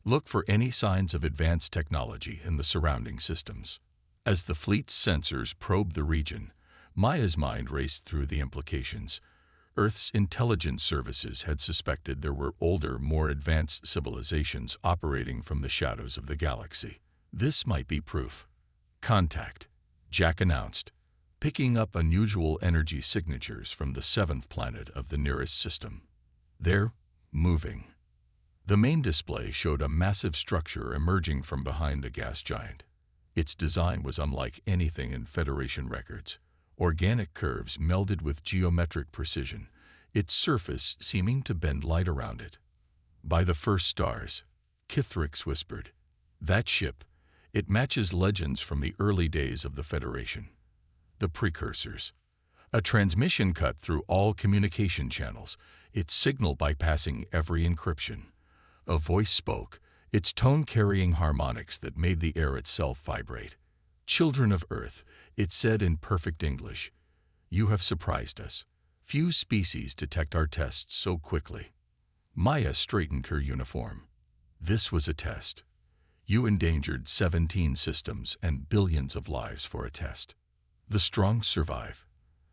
Look for any signs of advanced technology in the surrounding systems. As the fleet's sensors probed the region, Maya's mind raced through the implications. Earth's intelligence services had suspected there were older, more advanced civilizations operating from the shadows of the galaxy. This might be proof. Contact, Jack announced, picking up unusual energy signatures from the seventh planet of the nearest system. They're moving. The main display showed a massive structure emerging from behind the gas giant. Its design was unlike anything in Federation records. Organic curves melded with geometric precision, its surface seeming to bend light around it. By the first stars, Kithrick whispered. That ship, it matches legends from the early days of the Federation. The precursors. A transmission cut through all communication channels, its signal bypassing every encryption. A voice spoke, its tone carrying harmonics that made the air itself vibrate. "Children of Earth," it said in perfect English, "you have surprised us. Few species detect our tests so quickly." Maya straightened her uniform. This was a test. You endangered 17 systems and billions of lives for a test. The strong survive.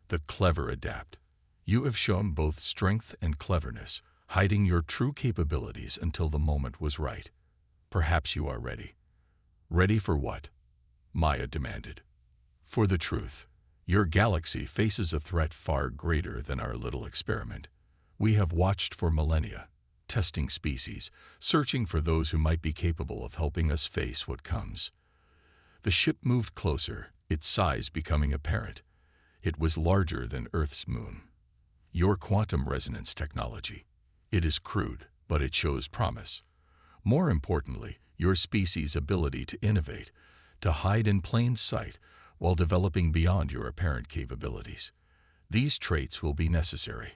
The clever adapt. You have shown both strength and cleverness, hiding your true capabilities until the moment was right. Perhaps you are ready. Ready for what? Maya demanded. For the truth. Your galaxy faces a threat far greater than our little experiment. We have watched for millennia, testing species, searching for those who might be capable of helping us face what comes. The ship moved closer, its size becoming apparent. It was larger than Earth's moon. Your quantum resonance technology. It is crude, but it shows promise. More importantly, your species' ability to innovate, to hide in plain sight while developing beyond your apparent capabilities. These traits will be necessary.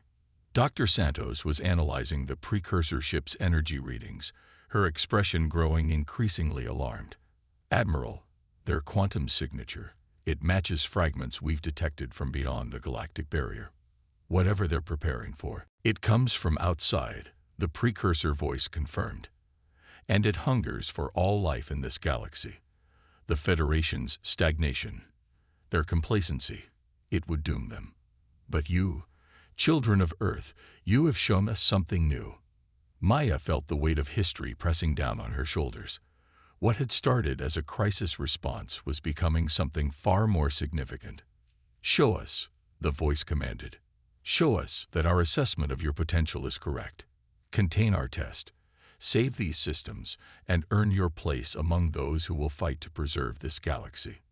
Dr. Santos was analyzing the precursor ship's energy readings, her expression growing increasingly alarmed. "Admiral, their quantum signature, it matches fragments we've detected from beyond the galactic barrier. Whatever they're preparing for, it comes from outside," the precursor voice confirmed. "And it hungers for all life in this galaxy. The Federation's stagnation, their complacency, it would doom them. But you, children of Earth, you have shown us something new." Maya felt the weight of history pressing down on her shoulders. What had started as a crisis response was becoming something far more significant. "Show us," the voice commanded. "Show us that our assessment of your potential is correct. Contain our test. Save these systems and earn your place among those who will fight to preserve this galaxy."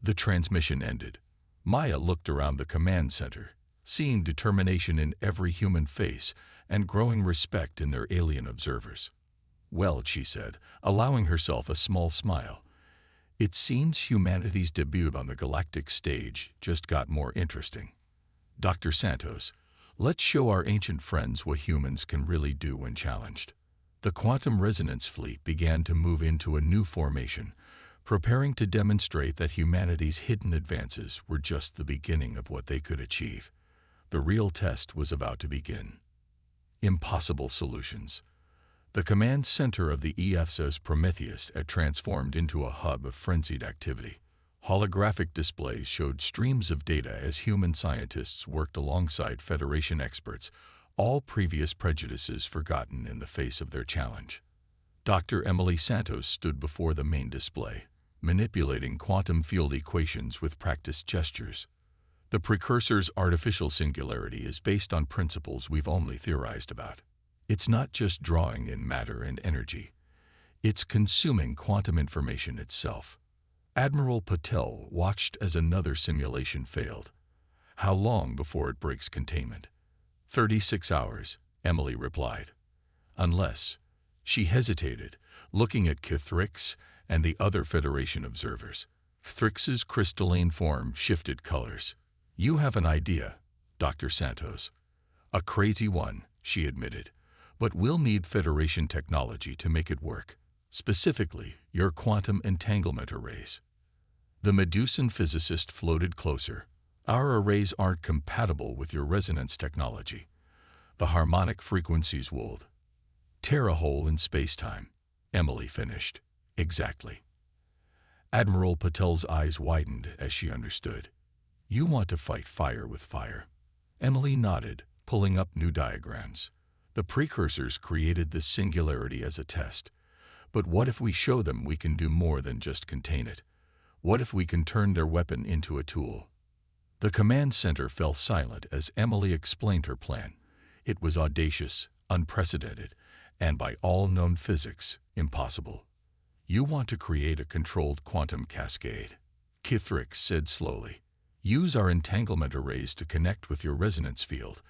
The transmission ended. Maya looked around the command center, seeing determination in every human face and growing respect in their alien observers. "Well," she said, allowing herself a small smile, "it seems humanity's debut on the galactic stage just got more interesting. Dr. Santos, let's show our ancient friends what humans can really do when challenged." The quantum resonance fleet began to move into a new formation, preparing to demonstrate that humanity's hidden advances were just the beginning of what they could achieve. The real test was about to begin. Impossible solutions. The command center of the EFSA's Prometheus had transformed into a hub of frenzied activity. Holographic displays showed streams of data as human scientists worked alongside Federation experts, all previous prejudices forgotten in the face of their challenge. Dr. Emily Santos stood before the main display, manipulating quantum field equations with practiced gestures. The precursor's artificial singularity is based on principles we've only theorized about. It's not just drawing in matter and energy. It's consuming quantum information itself. Admiral Patel watched as another simulation failed. "How long before it breaks containment?" 36 hours, Emily replied. "Unless..." She hesitated, looking at Kithrix and the other Federation observers. Thrix's crystalline form shifted colors. "You have an idea, Dr. Santos." "A crazy one," she admitted. "But we'll need Federation technology to make it work. Specifically, your quantum entanglement arrays." The Medusan physicist floated closer. "Our arrays aren't compatible with your resonance technology. The harmonic frequencies would tear a hole in space-time," Emily finished. "Exactly." Admiral Patel's eyes widened as she understood. "You want to fight fire with fire." Emily nodded, pulling up new diagrams. "The precursors created this singularity as a test. But what if we show them we can do more than just contain it? What if we can turn their weapon into a tool?" The command center fell silent as Emily explained her plan. It was audacious, unprecedented, and by all known physics, impossible. "You want to create a controlled quantum cascade," Kithrix said slowly. "Use our entanglement arrays to connect with your resonance field,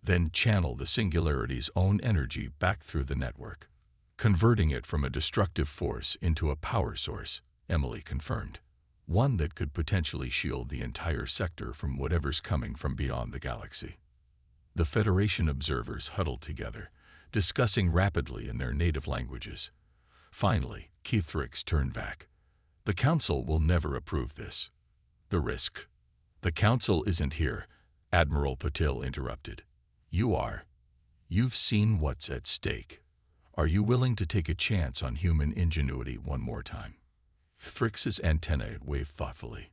then channel the singularity's own energy back through the network, converting it from a destructive force into a power source," Emily confirmed. "One that could potentially shield the entire sector from whatever's coming from beyond the galaxy." The Federation observers huddled together, discussing rapidly in their native languages. Finally, Kithrix turned back. The Council will never approve this. The risk. The Council isn't here, Admiral Patil interrupted. You are. You've seen what's at stake. Are you willing to take a chance on human ingenuity one more time? Thrix's antennae waved thoughtfully.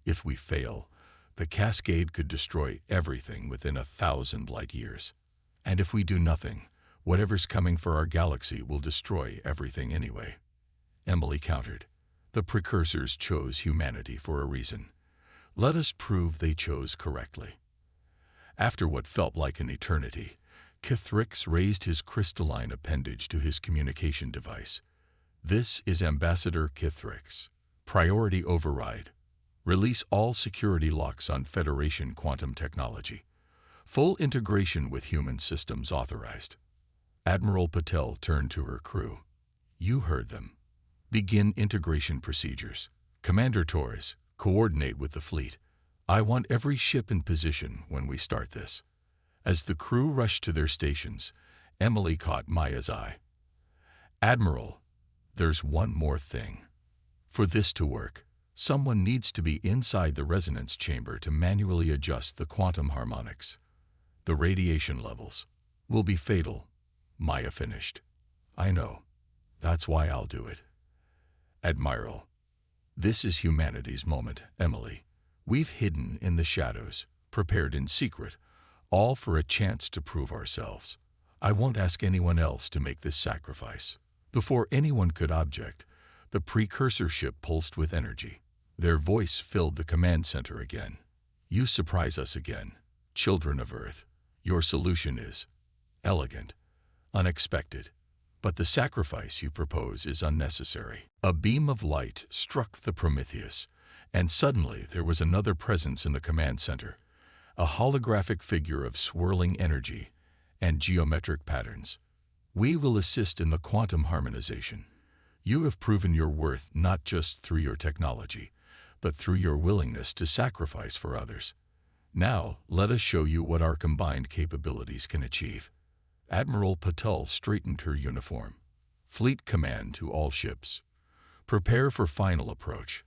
If we fail, the cascade could destroy everything within 1,000 light years. And if we do nothing, whatever's coming for our galaxy will destroy everything anyway. Emily countered. The precursors chose humanity for a reason. Let us prove they chose correctly. After what felt like an eternity, Thrix raised his crystalline appendage to his communication device. This is Ambassador Thrix. Priority override. Release all security locks on Federation quantum technology. Full integration with human systems authorized. Admiral Patel turned to her crew. You heard them. Begin integration procedures. Commander Torres, coordinate with the fleet. I want every ship in position when we start this. As the crew rushed to their stations, Emily caught Maya's eye. Admiral, there's one more thing. For this to work, someone needs to be inside the resonance chamber to manually adjust the quantum harmonics. The radiation levels will be fatal, Maya finished. I know. That's why I'll do it. Admiral, this is humanity's moment, Emily. We've hidden in the shadows, prepared in secret, all for a chance to prove ourselves. I won't ask anyone else to make this sacrifice. Before anyone could object, the precursor ship pulsed with energy. Their voice filled the command center again. You surprise us again, children of Earth. Your solution is elegant, unexpected, but the sacrifice you propose is unnecessary. A beam of light struck the Prometheus, and suddenly there was another presence in the command center, a holographic figure of swirling energy and geometric patterns. We will assist in the quantum harmonization. You have proven your worth not just through your technology, but through your willingness to sacrifice for others. Now, let us show you what our combined capabilities can achieve. Admiral Patel straightened her uniform. Fleet command to all ships. Prepare for final approach.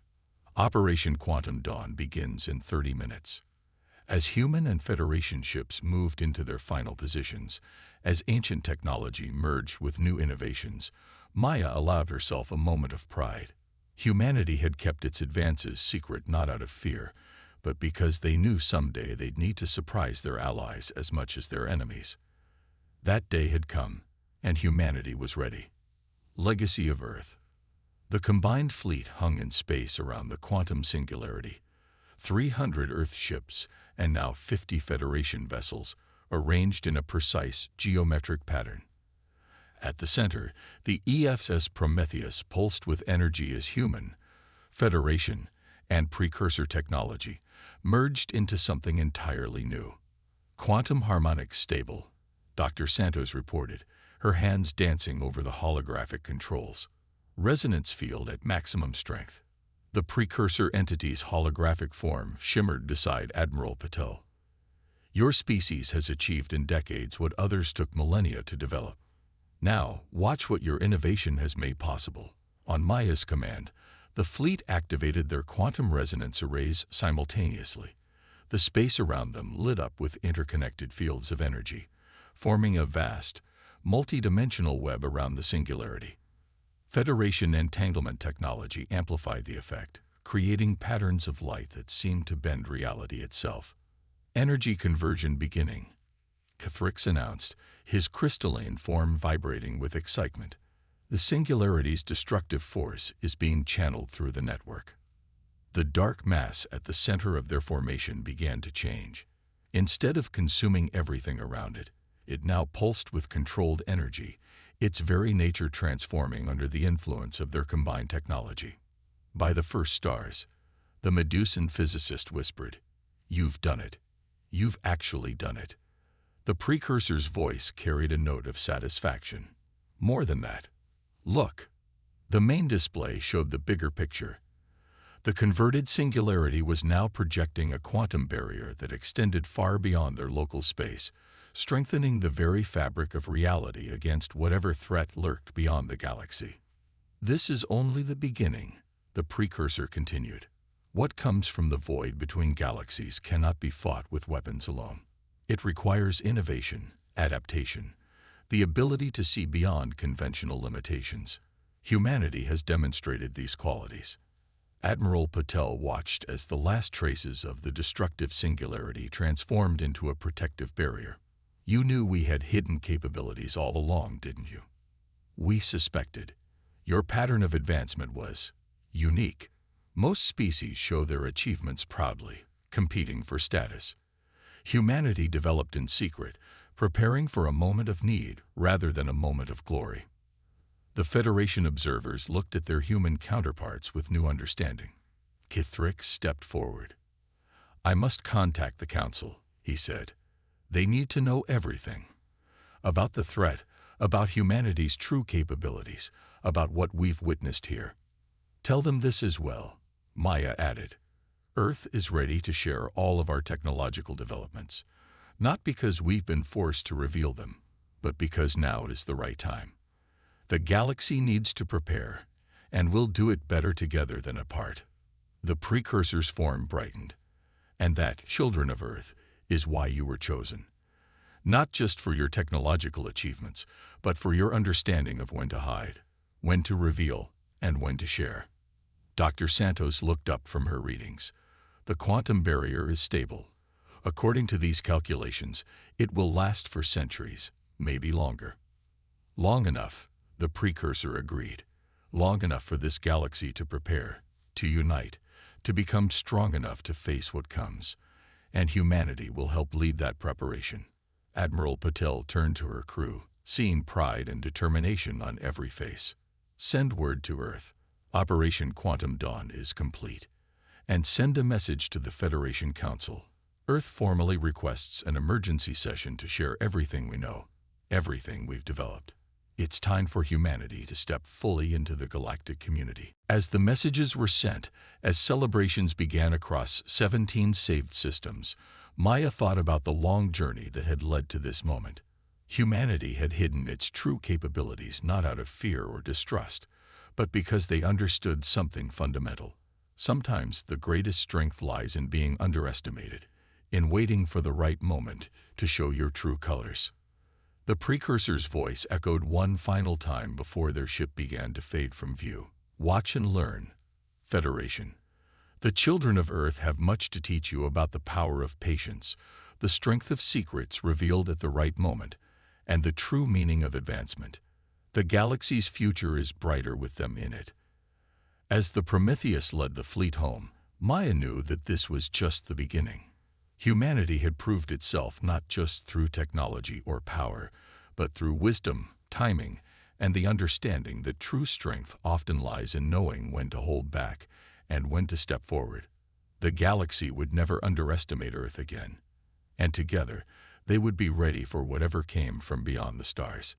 Operation Quantum Dawn begins in 30 minutes. As human and Federation ships moved into their final positions, as ancient technology merged with new innovations, Maya allowed herself a moment of pride. Humanity had kept its advances secret not out of fear, but because they knew someday they'd need to surprise their allies as much as their enemies. That day had come, and humanity was ready. Legacy of Earth. The combined fleet hung in space around the quantum singularity. 300 Earth ships, and now 50 Federation vessels, arranged in a precise geometric pattern. At the center, the EFS Prometheus pulsed with energy as human, Federation, and precursor technology merged into something entirely new. Quantum harmonics stable, Dr. Santos reported, her hands dancing over the holographic controls. Resonance field at maximum strength. The precursor entity's holographic form shimmered beside Admiral Patel. Your species has achieved in decades what others took millennia to develop. Now, watch what your innovation has made possible. On Maya's command, the fleet activated their quantum resonance arrays simultaneously. The space around them lit up with interconnected fields of energy, forming a vast, multi-dimensional web around the singularity. Federation entanglement technology amplified the effect, creating patterns of light that seemed to bend reality itself. Energy conversion beginning, Thrix announced, his crystalline form vibrating with excitement. The singularity's destructive force is being channeled through the network. The dark mass at the center of their formation began to change. Instead of consuming everything around it, it now pulsed with controlled energy, its very nature transforming under the influence of their combined technology. By the first stars, the Medusan physicist whispered, "You've done it. You've actually done it." The precursor's voice carried a note of satisfaction. More than that. Look. The main display showed the bigger picture. The converted singularity was now projecting a quantum barrier that extended far beyond their local space, strengthening the very fabric of reality against whatever threat lurked beyond the galaxy. This is only the beginning, The precursor continued. What comes from the void between galaxies cannot be fought with weapons alone. It requires innovation, adaptation, the ability to see beyond conventional limitations. Humanity has demonstrated these qualities. Admiral Patel watched as the last traces of the destructive singularity transformed into a protective barrier. You knew we had hidden capabilities all along, didn't you? We suspected. Your pattern of advancement was unique. Most species show their achievements proudly, competing for status. Humanity developed in secret, preparing for a moment of need rather than a moment of glory. The Federation observers looked at their human counterparts with new understanding. Kithrick stepped forward. I must contact the Council, he said. They need to know everything. About the threat, about humanity's true capabilities, about what we've witnessed here. Tell them this as well, Maya added. Earth is ready to share all of our technological developments, not because we've been forced to reveal them, but because now is the right time. The galaxy needs to prepare, and we'll do it better together than apart. The precursor's form brightened. And that, children of Earth, is why you were chosen. Not just for your technological achievements, but for your understanding of when to hide, when to reveal, and when to share. Dr. Santos looked up from her readings. The quantum barrier is stable. According to these calculations, it will last for centuries, maybe longer. Long enough, the precursor agreed. Long enough for this galaxy to prepare, to unite, to become strong enough to face what comes. And humanity will help lead that preparation. Admiral Patel turned to her crew, seeing pride and determination on every face. Send word to Earth. Operation Quantum Dawn is complete. And send a message to the Federation Council. Earth formally requests an emergency session to share everything we know, everything we've developed. It's time for humanity to step fully into the galactic community. As the messages were sent, as celebrations began across 17 saved systems, Maya thought about the long journey that had led to this moment. Humanity had hidden its true capabilities not out of fear or distrust, but because they understood something fundamental. Sometimes the greatest strength lies in being underestimated, in waiting for the right moment to show your true colors. The precursor's voice echoed one final time before their ship began to fade from view. Watch and learn, Federation. The children of Earth have much to teach you about the power of patience, the strength of secrets revealed at the right moment, and the true meaning of advancement. The galaxy's future is brighter with them in it. As the Prometheus led the fleet home, Maya knew that this was just the beginning. Humanity had proved itself not just through technology or power, but through wisdom, timing, and the understanding that true strength often lies in knowing when to hold back and when to step forward. The galaxy would never underestimate Earth again, and together they would be ready for whatever came from beyond the stars.